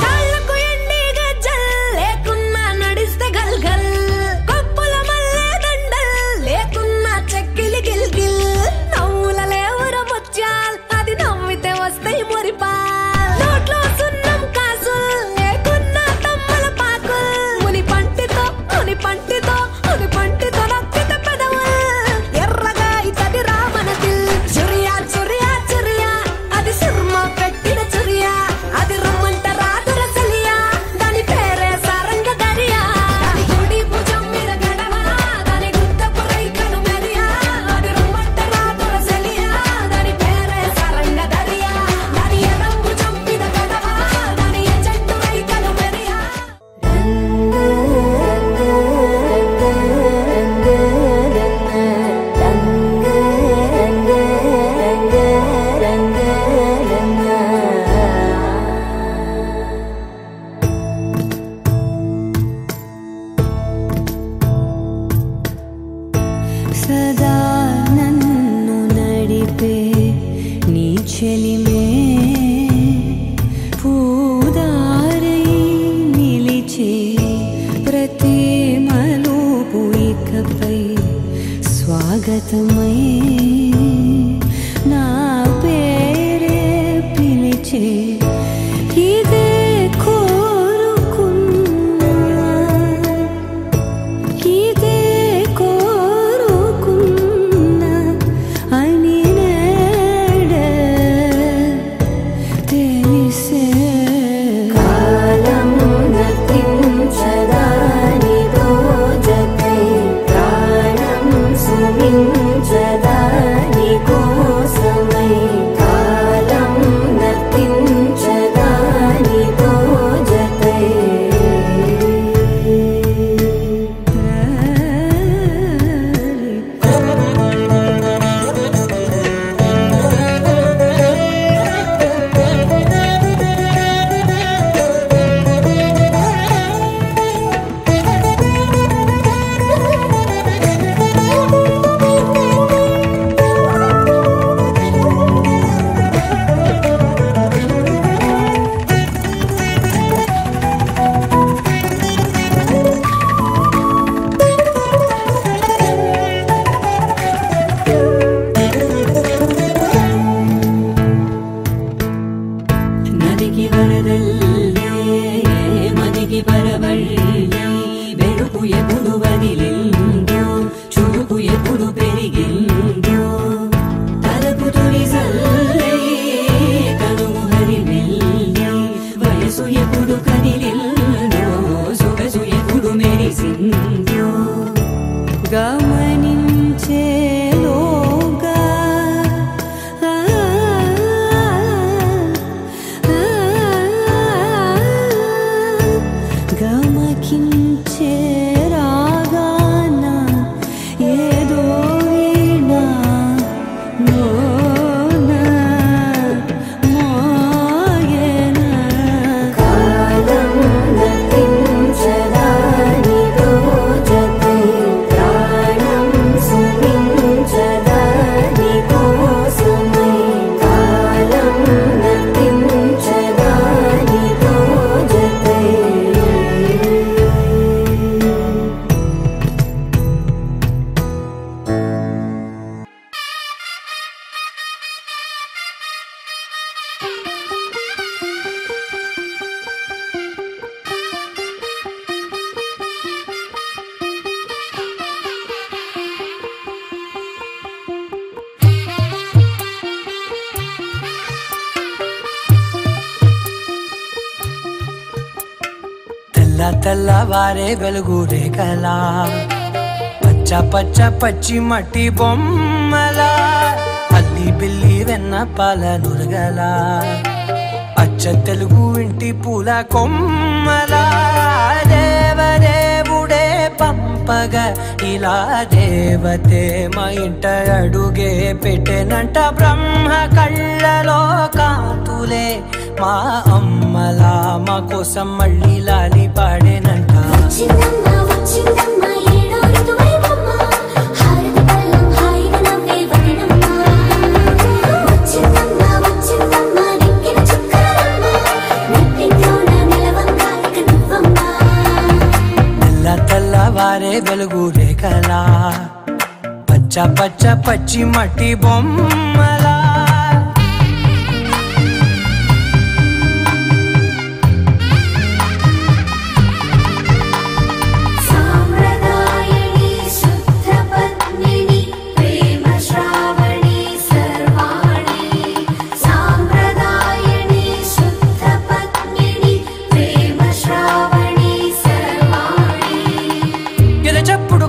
కాళ్ళకు ఎండి గజ్జల్ లేకున్నా నడిస్తే గల్గల్ కప్పుల మల్లె దండల్ లేకున్నా చెక్కిలి గిల్గిల్ నవ్వుల లేవుర ముత్యాల్ అది నవ్వితే వస్తాయి మురిపాల్ నోట్లో సున్నం కాసుల్ లేకున్నా తమ్మల పాకుల్ ముని పంటితో నొక్కితే పెదవుల్ ఎర్రగా ఇతడి రామనతిల్ చురియా చురియా చురియా అది సుర్మ పెట్టిన చురియా అది రమ్మంట రాదురసలియా దాని పేరే సారంగ దరియా దాని గుడి భుజం మీద గడవా దాని గుట్టపు రైకలు మెరియా అది రమ్మంట రాదురసలియా దాని పేరే సారంగ దరియా దాని ఎడం భుజం మీద గడవా దాని ఎజెంటు రైకలు మెరియా సదా నన్ను నడిపే నీ చెలిమే పూదారై నిలిచే ప్రతి మలుపు ఇకపై స్వాగతమై నా పేరే పిలిచే ఇదే కోరుకున్నా ఇదే కోరుకున్నా అని నేడే తెలిసే కాలం నతించదాని దోజకై ప్రాణం సుమించదాని కోసమై కాలం నతించ తెల్లవారే వెలుగు రేఖలా పచ్చ పచ్చ పచ్చి మట్టి బొమ్మలా అల్లి బిల్లి వెన్న పాల నురగలా అచ్చ తెలుగు ఇంటి పూల కొమ్మలా దేవదేవుడే పంపగా ఇలా దేవతే మా ఇంట అడుగే పెట్టెనంట బ్రహ్మ కళ్ళలో కాంతులే మా అమ్మలా మా కోసం మళ్ళీ లాలి పాడేనంట తెల్లవారే వెలుగు రేఖలా పచ్చ పచ్చ పచ్చి మట్టి బొమ్మలా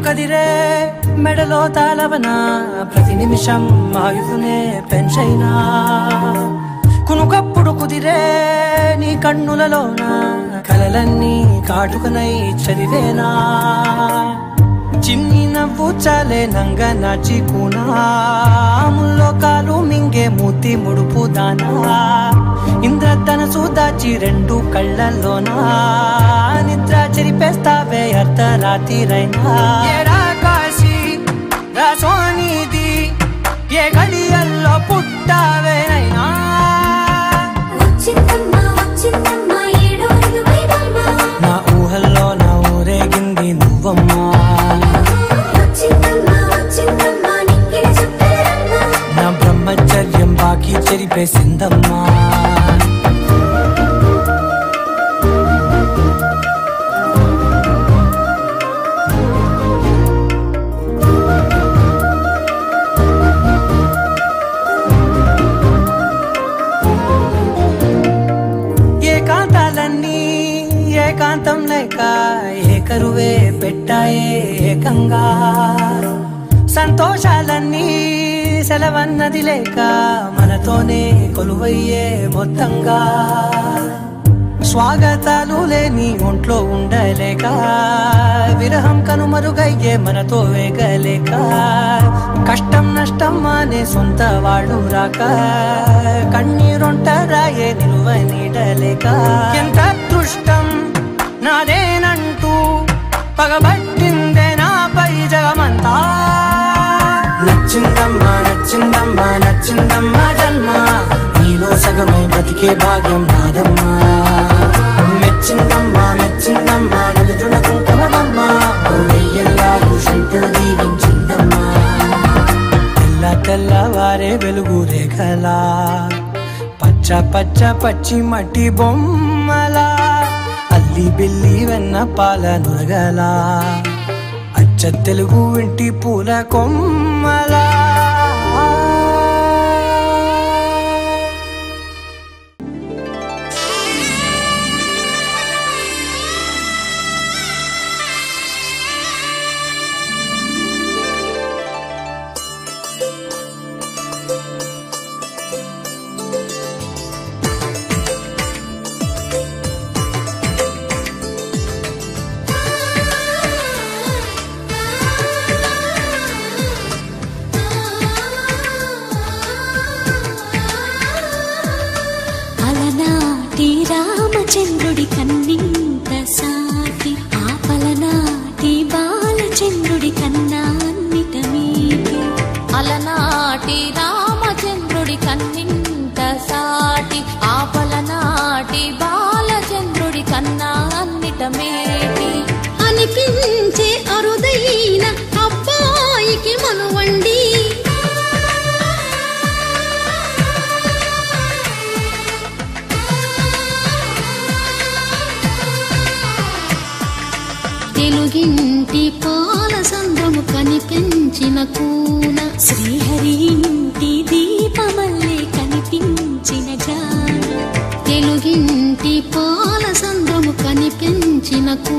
కదిరే మెడలో తాళవన ప్రతి నిమిషం ఆయుధునే పెంచైనా కునుకప్పుడు కుదిరే నీ కన్నులలోన కలలన్నీ కాటుకనై చదివేనా చిన్ని నవ్వు చాలే నంగ నాచి కూనాముల్లో కాలు మింగే మూతి ముడుపు దానా ఇంద్రధనసు దాచి రెండు కళ్ళల్లోనా నిద్ర చెరిపేస్తావే అర్ధరాత్రిరైనా ఏడా కాశీ రాసోనిది ఏ గడియల్లో పుట్టావేనైనా నా ఊహల్లో నా ఊరేగింది నువ్వమ్మా నా బ్రహ్మచర్యం బాకీ చెరిపేసిందమ్మా ఏకాంతం లేక ఏకరువే పెట్టాయే ఏకంగా సంతోషాలన్నీ సెలవన్నది లేక మనతోనే కొలువయ్యే మొత్తంగా స్వాగతాలు లేని ఒంట్లో ఉండలేక విరహం కనుమరుగయ్యే మనతో వేగలేక కష్టం నష్టం అనే సొంత వాళ్ళు రాక కన్నీరొంటరాయే నిలువ నీడలేక ఎంత అదృష్టం నాదేనంటూ పగబట్టిందే నాపై జగమంతా నచ్చిందమ్మా నచ్చిందమ్మా నచ్చిందమ్మా జన్మ నీలో సగమై బ్రతికే భాగ్యం నాదమ్మా మెచ్చిందమ్మా మెచ్చిందమ్మా నిలుతున్న కుంకుమమ్మా వెయ్యల్లాగు శంకులు దీవించిందమ్మా తెల్లవారే వెలుగు రేఖలా పచ్చ పచ్చ పచ్చి మట్టి బొమ్మలా అల్లి బిల్లి వెన్న పాల నురగలా అచ్చ తెలుగు ఇంటి పూల కొమ్మలా రామచంద్రుడి కన్నింత సాటి ఆపలనాటి బాలచంద్రుడి కన్నా అన్నిట మీటి అలనాటి రామచంద్రుడి కన్నింత సాటి ఆపలనాటి బాలచంద్రుడి కన్నా అన్నిట మేటి అనిపించే అరుదైన అబ్బాయికి మనువండి తెలుగింటి పాల సంద్రము కనిపించిన కూన శ్రీహరి ఇంటి దీపమల్లే కనిపించిన జాన తెలుగింటి పాల సంద్రము కనిపించిన కూన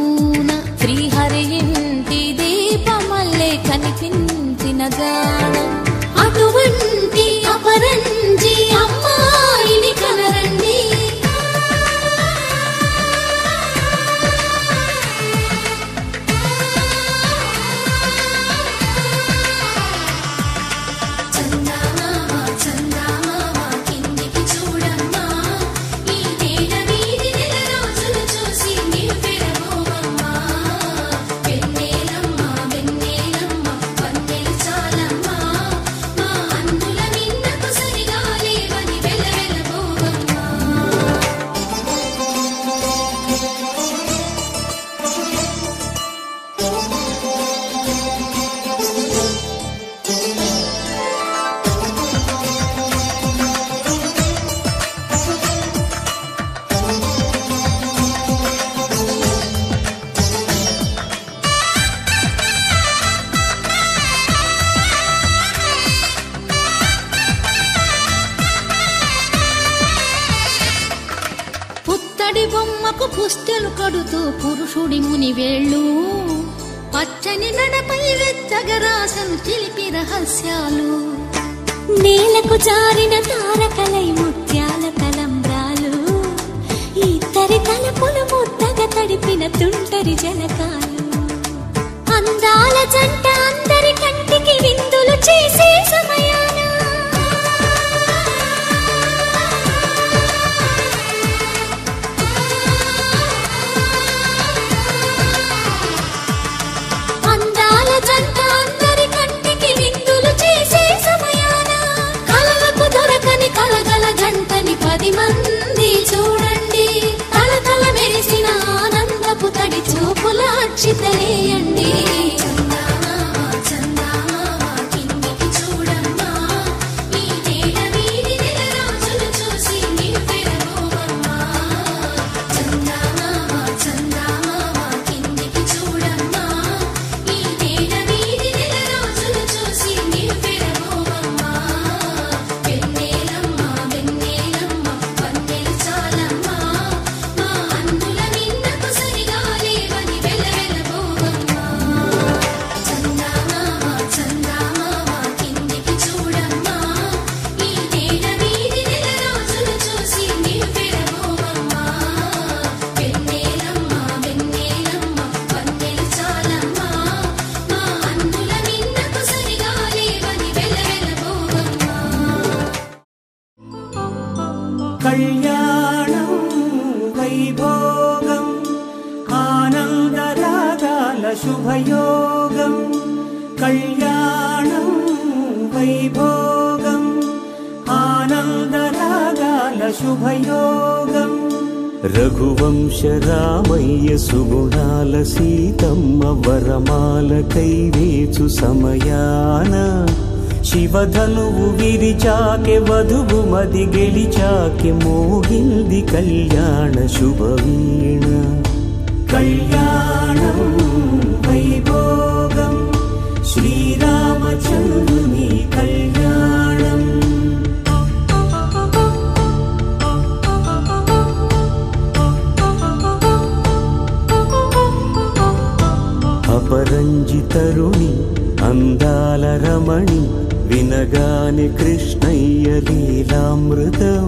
బొమ్మకు పుస్తెలు కడుతూ పురుషుడి ముని వేళ్ళు పచ్చని నడపై వెచ్చగా రాసను చిలిపి రహస్యాలు నేలకు జారిన తారకలై ముత్యాల తలంబ్రాలు ఇద్దరి తలపులు ముద్దగా తడిపిన తుంటరి జలకాలు అందాల జంట అందరి కంటికి విందులు చేసే సమయాన మంది చూడండి తలతల మెరిసిన ఆనందపు తడి చూపుల అక్షితలేయండి కిందికి చూడమ్మా ఈ నేల వీడి నెల రోజులు చూసి నివ్వెరబోవమ్మా చందమామ కిందికి చూడమ్మా ఈ నేల వీడి నెల రోజులు చూసి నివ్వెరబోవమ్మా వెన్నెలమ్మ వెన్నెలమ్మ వన్నెలు చాలమ్మా మా అందుల నిన్నకు సరిగా లేవని వెలవెలబోవమ్మా చందమామ కిందికి చూడమ్మా ఈ నేల వీడి నెల రోజులు చూసి నివ్వెరబోవమ్మా వెన్నెలమ్మ వెన్నెలమ్మ వన్నెలు చాలమ్మా మా అందుల నిన్నకు సరిగా లేవని వెలవెలబోవమ్మా కళ్యాణం వైభోగం ఆనందరాగాల శుభయోగం కళ్యాణం వైభోగం ఆనందరాగాల శుభయోగం రఘువంశ రామయ్య సుగుణాల సీతమ్మ వరమాల కైవేచు సమయాన శివధనువు విరిచాకె వధువు మది గెలిచాకె మోగింది కళ్యాణ శుభవీణ కళ్యాణం వైభోగం శ్రీరామచంద్రుని కళ్యాణం అపరంజి తరుణి అందాల రమణి వినగాని కృష్ణయ్య లీలామృతం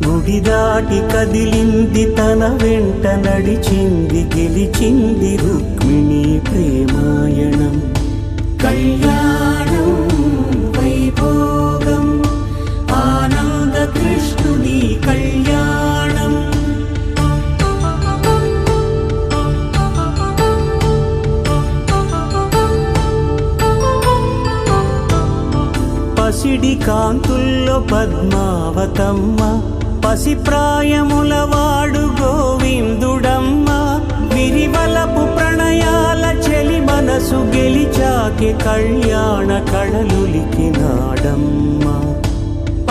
గుడి దాటి కదిలింది తన వెంట నడిచింది గెలిచింది రుక్మిణి ప్రేమాయణం కళ్యాణం వైభోగం ఆనంద కృష్ణుని కళ్యాణం పసిడి కాంతుల్లో పద్మావతమ్మ పసిప్రాయముల వాడు గోవిందుడమ్మ విరివలపు ప్రణయాల చెలి మనసు గెలిచాకె కళ్యాణ కళలులికినాడమ్మ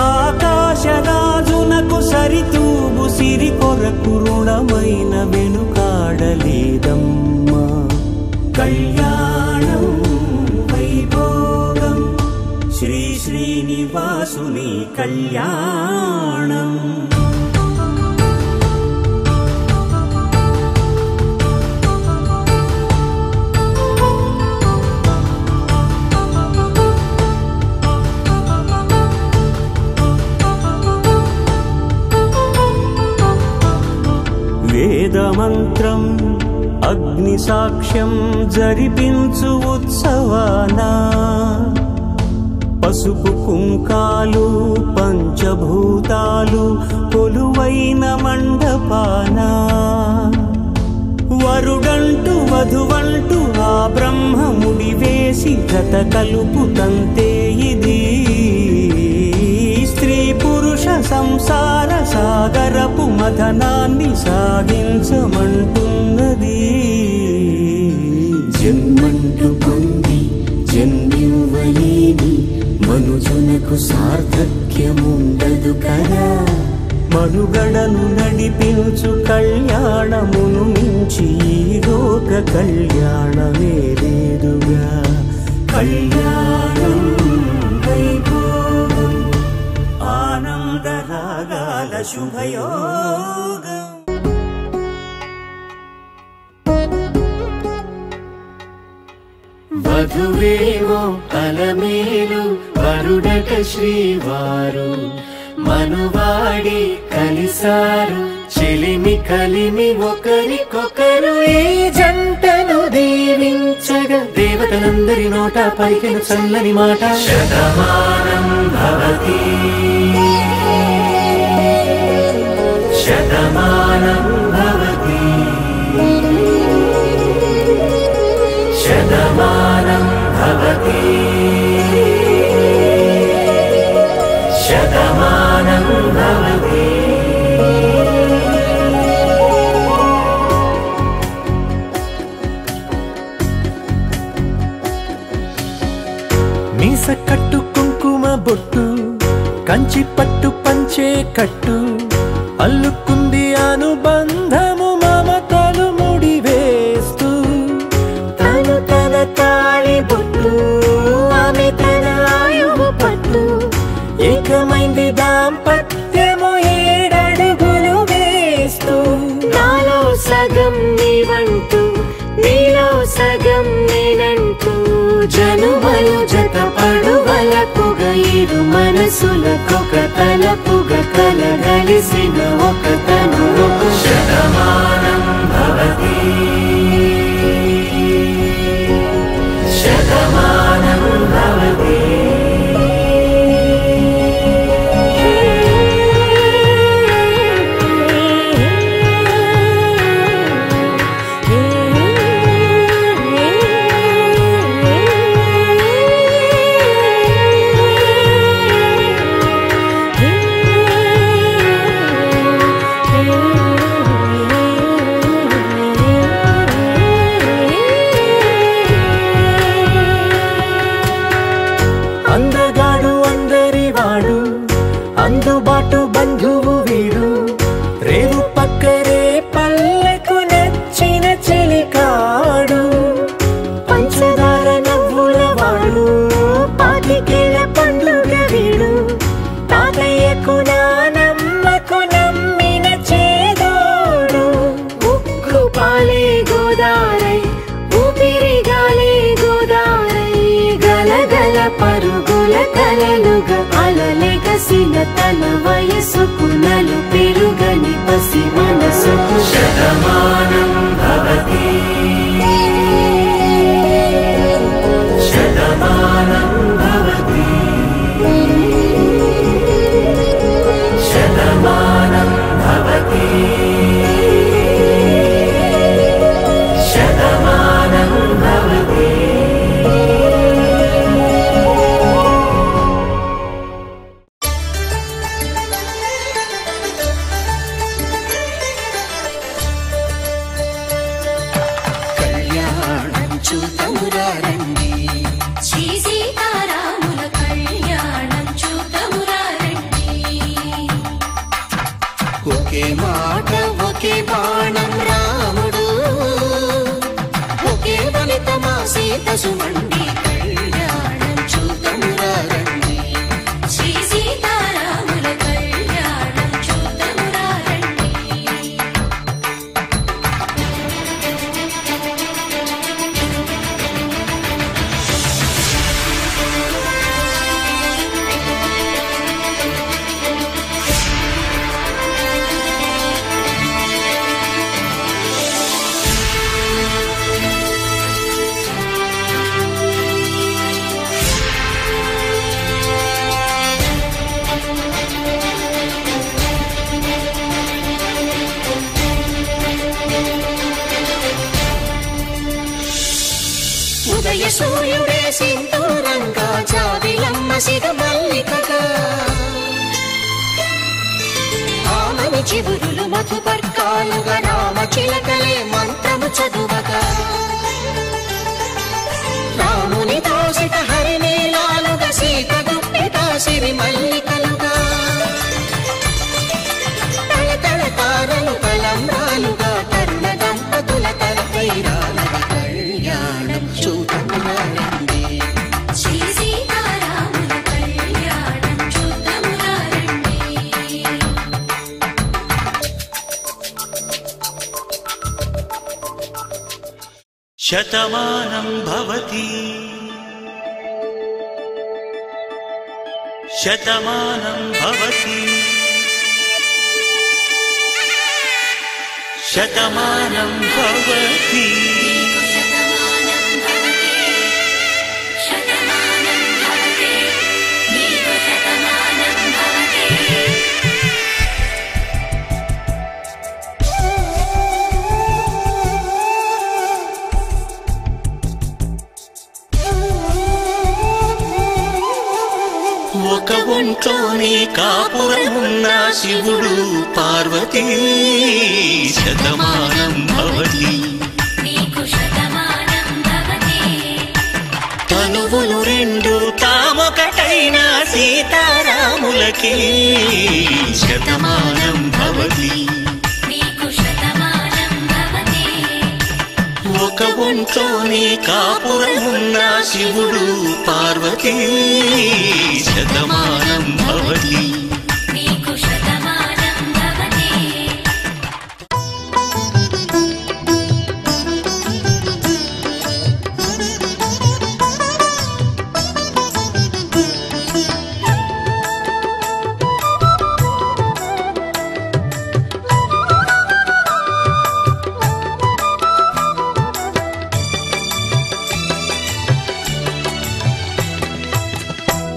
ఆకాశరాజునకు సరితూబు సిరి కొరకు రుణమైన వెనుకాడలేదమ్మా కళ్యాణం వైభోగం శ్రీ శ్రీనివాసుని కళ్యాణం వేదమంత్రం అగ్ని సాక్ష్యం జరిపించు ఉత్సవాన పసుపు కుంకాలు పంచభూతాలు కొలువైన మండపాన వరుడంటూ వధువంటూ ఆ బ్రహ్మముడి వేసి గత కలుపు తంతే ఇది స్త్రీ పురుష సంసార సాగరపు మథనాన్ని సాగించమంటున్నది. జన్మంటూ పొంది జన్మివ్వలేని మనుజునకు సార్థక్యముండదు కదా. మనుగడను నడిపించు కళ్యాణమును మించి ఈ లోక కళ్యాణమే లేదుగా. కళ్యాణం వైభోగం ఆనందరాగాల శుభయోగం. వధువేమో అలమేలు వరుడట శ్రీవారు మనువాడి కలిసారు చెలిమి కలిమి ఒకరికొకరు. ఈ జంటను దీవించగా దేవతలందరి నోట పలికిన చల్లని మాట శతమానం భవతి శతమానం భవతి శతమానం భవతి శతమానం భవతి. మీస కట్టు కుంకుమ బొట్టు కంచి పట్టు పంచే కట్టు అల్లుకుంది అనుబంధము మమతలు ముడివేస్తూ. తను తన తాళి బొట్టు ఆమె తన ఆయువు పట్టు ఏకమైంది దాంపత్యము 7 అడుగులు వేస్తూ. నాలో సగం నీవంటూ నీలో సగం నేనంటూ జనుమలు జత పడువలపుగ ఇరు మనసులకొక తలపుగ కలగలిసిన ఒక తను ఒక శతమానం భవతి శతమానం భవతి. అందగాడు అందరివాడు అందుబాటు బంధువు వీడు రేవు పక్కరే పల్లెకు నచ్చిన చెలికాడు. పంచదార నవ్వుల వాడు పాతికేల పండుగ వీడు తాతయ్యకు నానమ్మకు నమ్మిన చేదోడు. ఉక్కు పాలే గోదారై ఊపిరి గాలే గోదారై గలగల పరుగుల కలలుగా అలలెగసిన తన వయసుకు నలు పెరుగని పసి మనసుకు శతమానం భవతి శతమానం భవతి శతమానం భవతి శతమానం భవతి. శ్రీ సీతారాముల కళ్యాణం చూతమురా రండి. ఒకే మాట ఒకే బాణం రాముడు ఒకే వనిత మా సీత సుమండి కళ్యాణం చూతమురా రండి. శ్రీ సీతారాముల కళ్యాణం చూతమురా రండి. సింధూరంగా జాబిలమ్మ సిగమల్లికగా ఆమని చివురులు మధుపర్కాలుగా రామ చిలకలే మంత్రము చదువగా రాముని దోసిట హరినీలాలుగా సీత గుప్పిట సిరి మల్లికలుగా తళతళ తారలు తలంబ్రాలుగా తరుణ దంపతుల తలపైరాలుగా కళ్యాణం చూతమురారండి శ్రీ సీతారాముల కళ్యాణం చూద్దామురారండి. శతమానం భవతి శతమానం భవతి శతమానం భవతి నీకు శతమానం భవతి శతమానం భవతి నీకు శతమానం భవతి. ఒక ఒంట్లోనే కాపురమున్న శివుడు పార్వతీ శతమానం భవతి నీకు శతమానం భవతి తనువులు రెండు తామొకటైన సీతారాములకి శతమానం భవతి నీకు శతమానం భవతి ఒక ఒంట్లోనే కాపురమున్న శివుడు పార్వతీ శతమానం భవతి నీకు శతమానం భవతి.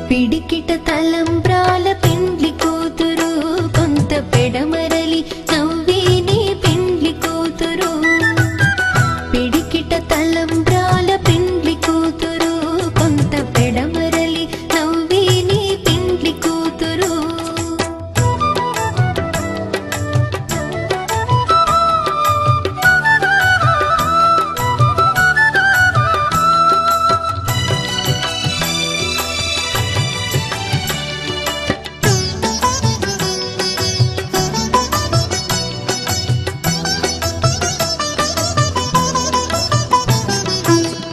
పిడికిట తలంబ్రాల పెండ్లి కూతురు కొంత పెడమరలి నవ్వేనే పెండ్లి కూతురు పిడికిట తలంబ్రాల పెండ్లి కూతురు కొంత పెడమరలి నవ్వేనే పెండ్లి కూతురు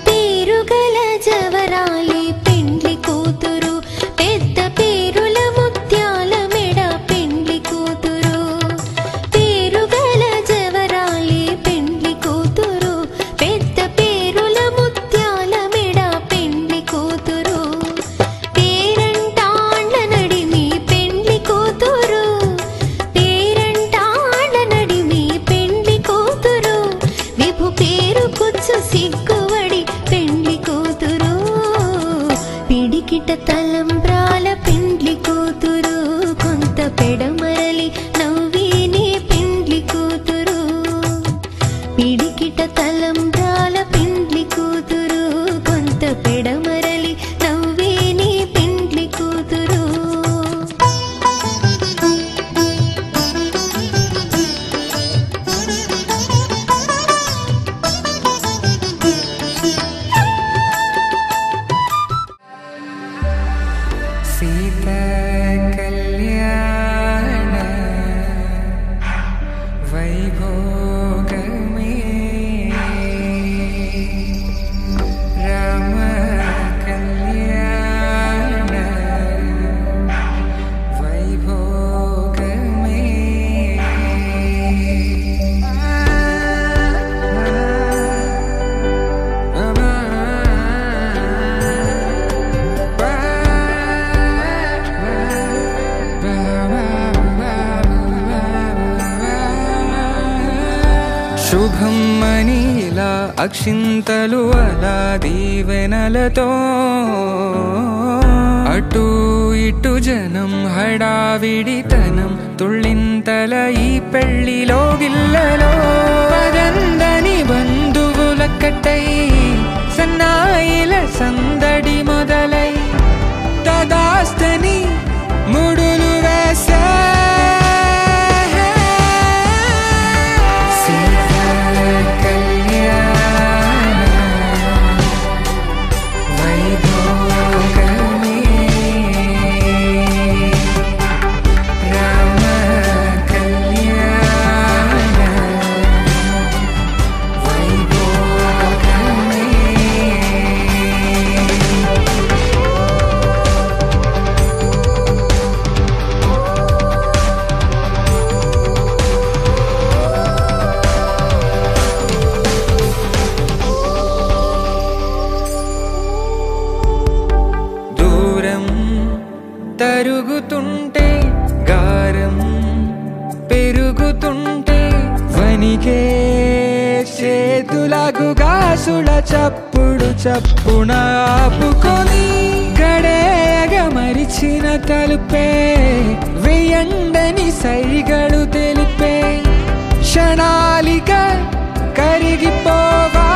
పేరుగల జవరాలి పెండ్లి కూతురు పెద్ద పేరుల ముత్యాల మెడ పెండ్లి కూతురు పేరుగల జవరాలి పెండ్లి కూతురు పెద్ద పేరుల ముత్యాల మెడ పెండ్లి కూతురు పేరంటాండ్ల నడిమి పెండ్లి కూతురు పేరంటాండ్ల నడిమి పెండ్లి కూతురు విభు పేరు కుచ్చు సిగ్గువడి పెండ్లి కూతురు పిడికిట తలంబ్రాల పెండ్లి కూతురు కొంత పెడమరలి నవ్వేనే పెండ్లి కూతురు పిడికిట తలంబ్రాల పెండ్లి కూతురు కొంత పెడమరలి నవ్వేనే పెండ్లి కూతురు సీతా కళ్యాణ వైభోగమే రామ కళ్యాణ వైభోగమే శుభం మనీలా అక్షింతలు అలా దీవెనలతో అటు ఇటు జనం హడావిడితనం తుళ్ళింతల ఈ పెళ్లిలో గిల్లలో పదందని బంధువుల కట్టై సన్నాయిల సందడి మొదలై తదాస్తని ముడులు వేసే తరుగుతుంటే గారం పెరుగుతుంటే వనికే చేతులకు గాసుల చప్పుడు చప్పున ఆపుకొని గడేగ మరిచిన తలుపే వెయ్యండని సైగడు తెలిపే క్షణాలిక కరిగిపోవా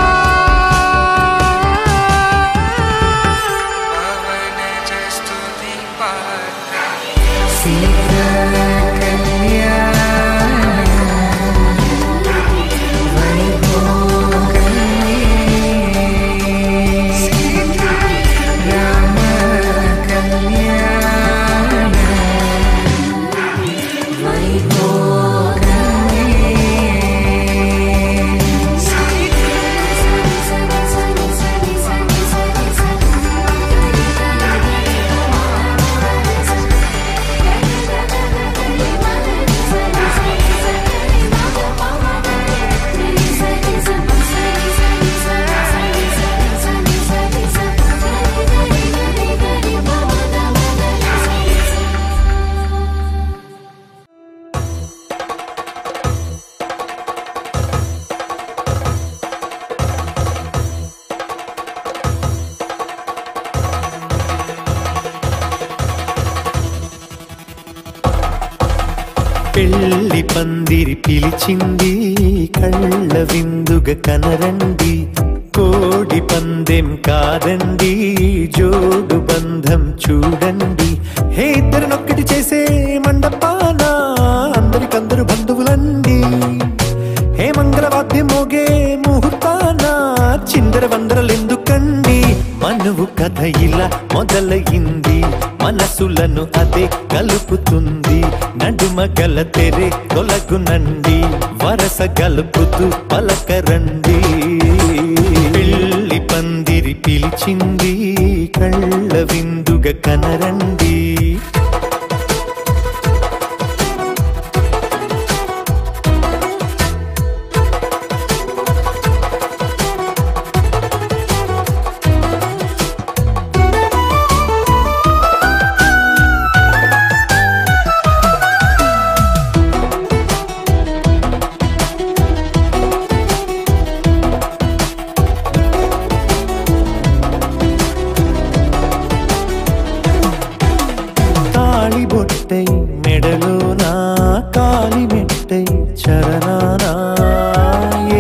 పెళ్లి పందిరి పిలిచింది కళ్ళ విందుగా కనరండి కోడి పందెం కాదండి జోడు బంధం చూడండి హే ఇద్దరినొక్కటి చేసే మండపాన అందరికందరు బంధువులండి హే మంగళవాద్యం మోగే ముహూర్తాన చిందర వందరలెందుకండి మనువు కథ ఇలా మొదలయింది మనసులను అదే కలుపుతుంది నడుమ గల తెరే తొలగునండి వరస గలుపుతూ పలకరండి పెళ్లి పందిరి పిలిచింది కళ్ళ విందుగా కనరండి మెడలోనా కాలి మెట్టై చరణానా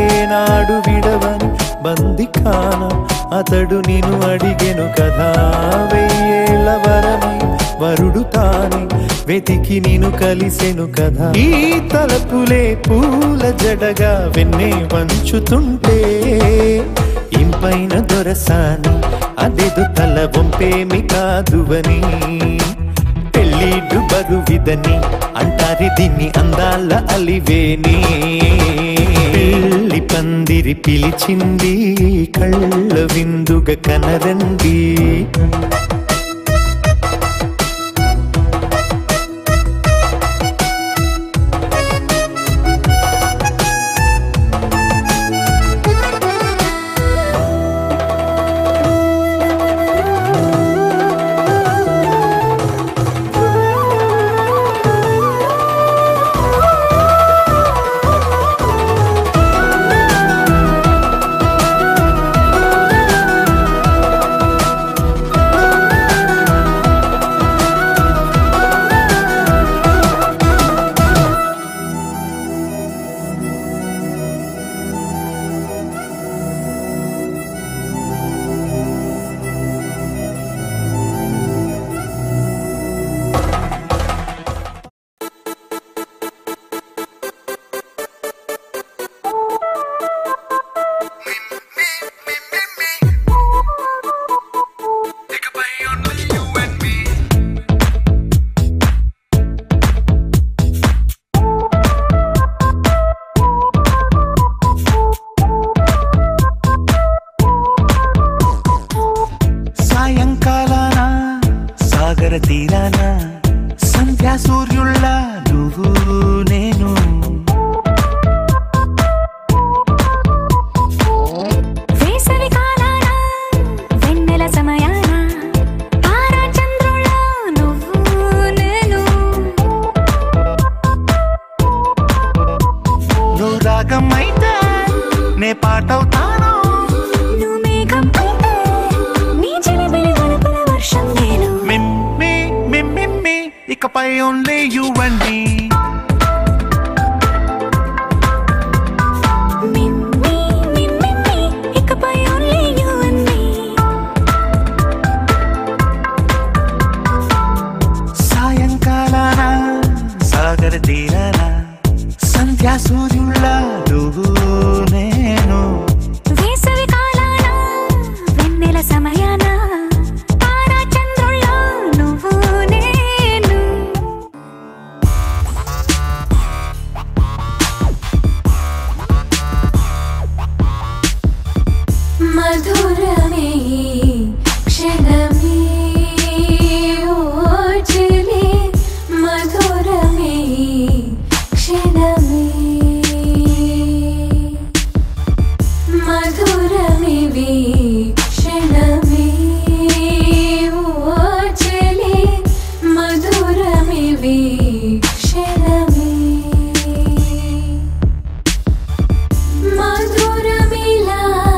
ఏనాడు విడవని బందిఖానా అతడు నిన్ను అడిగెను కదా వెయ్యేళ్ళ వరమై వరుడు తానే వెతికి నిన్ను కలిసెను కదా ఈ తలపులే పూల జడగా వెన్నే వంచుతుంటే ఇంపైన దొరసాని అదేదో తల వంపేమి కాదువని పెళ్ళిడు బరువిదని అంటారి దీన్ని అందాల అలివేని పెళ్లి పందిరి పిలిచింది కళ్ళ విందుగా కనరండి సంధ్యా సూర్యుళ్ళ నువ్వు నేను వేసవి కాలాన వెన్నెల సమయాన తారా చంద్రుళ్ళ నువ్వు నేను నువ్వు రాగం అయితే నే పాటవుతాను నువ్వు మేఘం అయితే నీ చిలిపిలి వలపుల వర్షం నేను మిమ్మి మిమ్మి ఇకపై ఓన్లీ యు అండ్ మీ ఇకపై ఓన్లీ యు అండ్ మీ సాయంకాలాన సాగర తీరాన సంధ్యా సూర్యుళ్ళ నువ్వు నేను వేసవి కాలాన వెన్నెల సమయాన తారా చంద్రుళ్ళ నువ్వు నేను మధురమే క్షణమే ఓజలే మధురమే క్షణమే మధురమే క్షణమే ఓజలే మధురమే క్షణమే మధురమే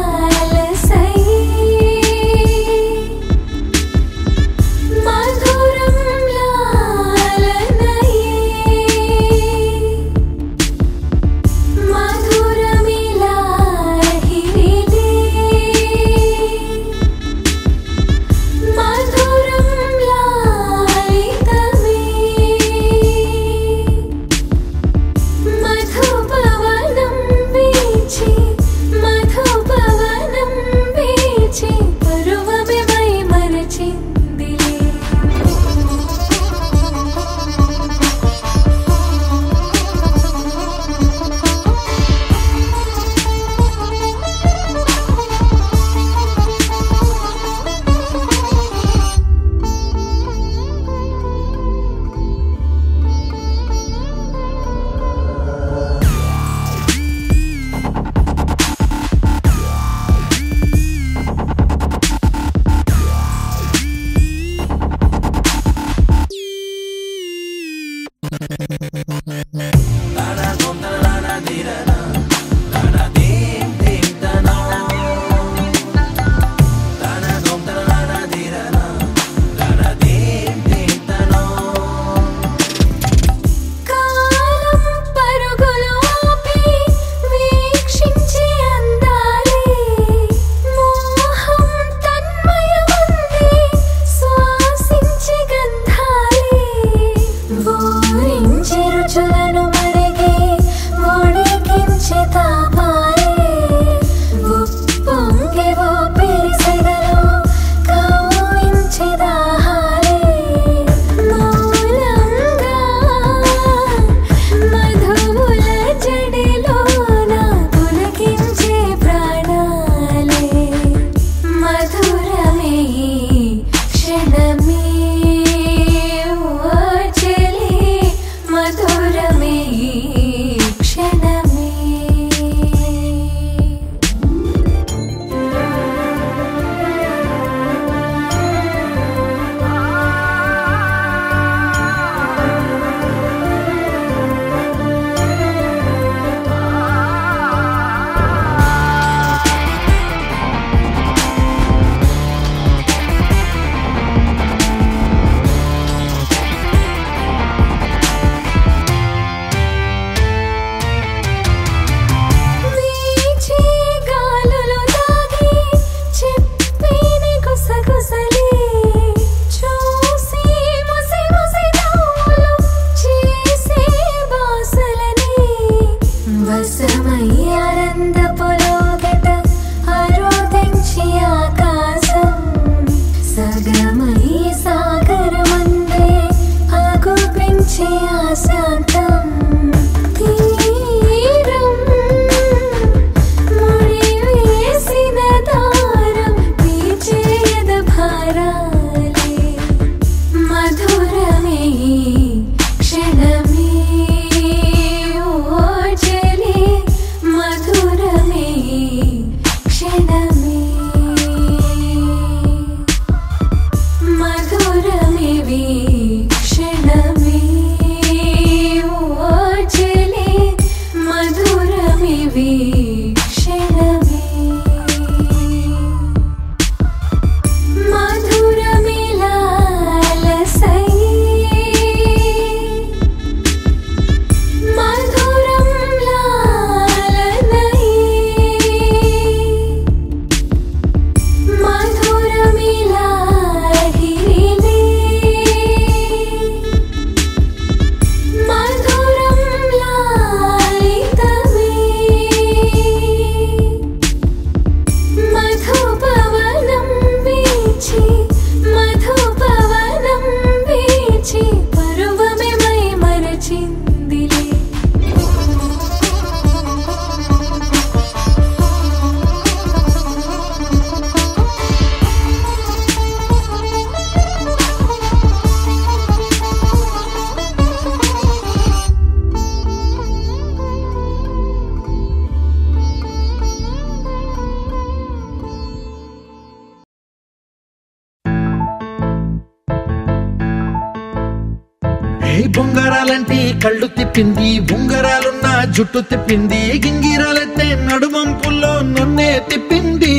బొంగరాలంటే కళ్ళు తిప్పింది, ఉంగరాలున్న జుట్టు తిప్పింది, గింగిరాలెత్తే నడుమంపుల్లో నన్నే తిప్పింది.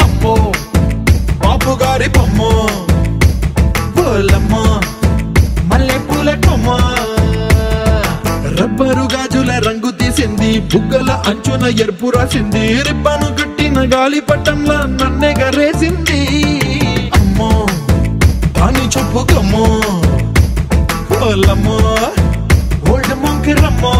అమ్మో బాపు గారి బొమ్మ, పోలమ్మ మల్లె పూల కొమ్మ, రబ్బరు గాజుల రంగు తీసింది, బుగ్గల అంచున ఎరుపు రాసింది, రిబ్బను కట్టిన గాలిపటంలా నన్నే గరేసింది. అమ్మో దాని చెప్పుకమ్మో, పోలమ్మో ఓల్డ్ మొంకిరమ్మో,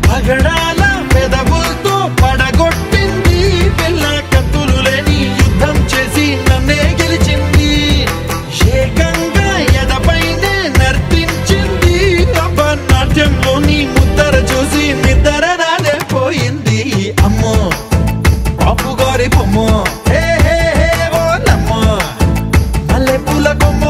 పగడాల పెదవులతో పడగొట్టింది, పిల్ల కత్తులు లేని యుద్ధం చేసి నన్నే గెలిచింది, ఏకంగా ఎదపైనే నర్తించింది, నాట్యంలోని ముద్దర చూసి నిద్ర నాదే పోయింది. అమ్మో బాపు గారి బొమ్మ, హే హే హే ఓలమ్మ మల్లె పూల కొమ్మ.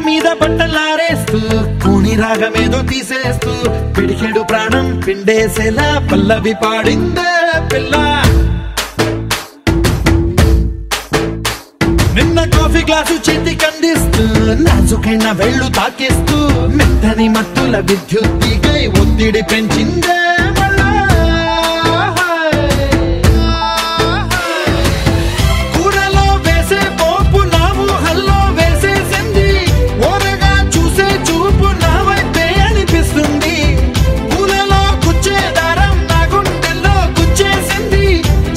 మీద బట్టలారేస్తూ కూని రాగమేదో తీసేస్తూ పిడికెడు ప్రాణం పిండేసేలా పల్లవి పాడిందే పిల్ల. నిన్న కాఫీ గ్లాసు చేతి కందిస్తూ నాజుకైన వెళ్ళు తాకేస్తూ మెత్తని మత్తుల విద్యుత్ తీగై ఒత్తిడి పెంచిందే మళ్ళా. కూరలో వేసే పోపు నా ఊహల్లో వేసేసింది, ఓరగా చూసే చూపు నా వైపే అనిపిస్తుంది, పూలలో గుచ్చే దారం నా గుండెల్లో గుచ్చేసింది,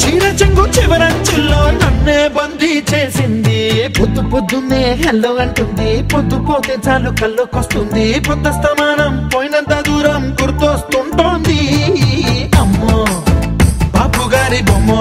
చీర చెంగు చివరంచుల్లో నన్నే బందీ చేసింది. పొద్దు పొద్దున్నే హెల్లో అంటుంది, పొద్దు పోతే చాలు కళ్ళొకొస్తుంది, పొద్దు స్తమానం పోయినంత దూరం గుర్తొస్తుంటోంది. అమ్మో బాపు గారి బొమ్మ,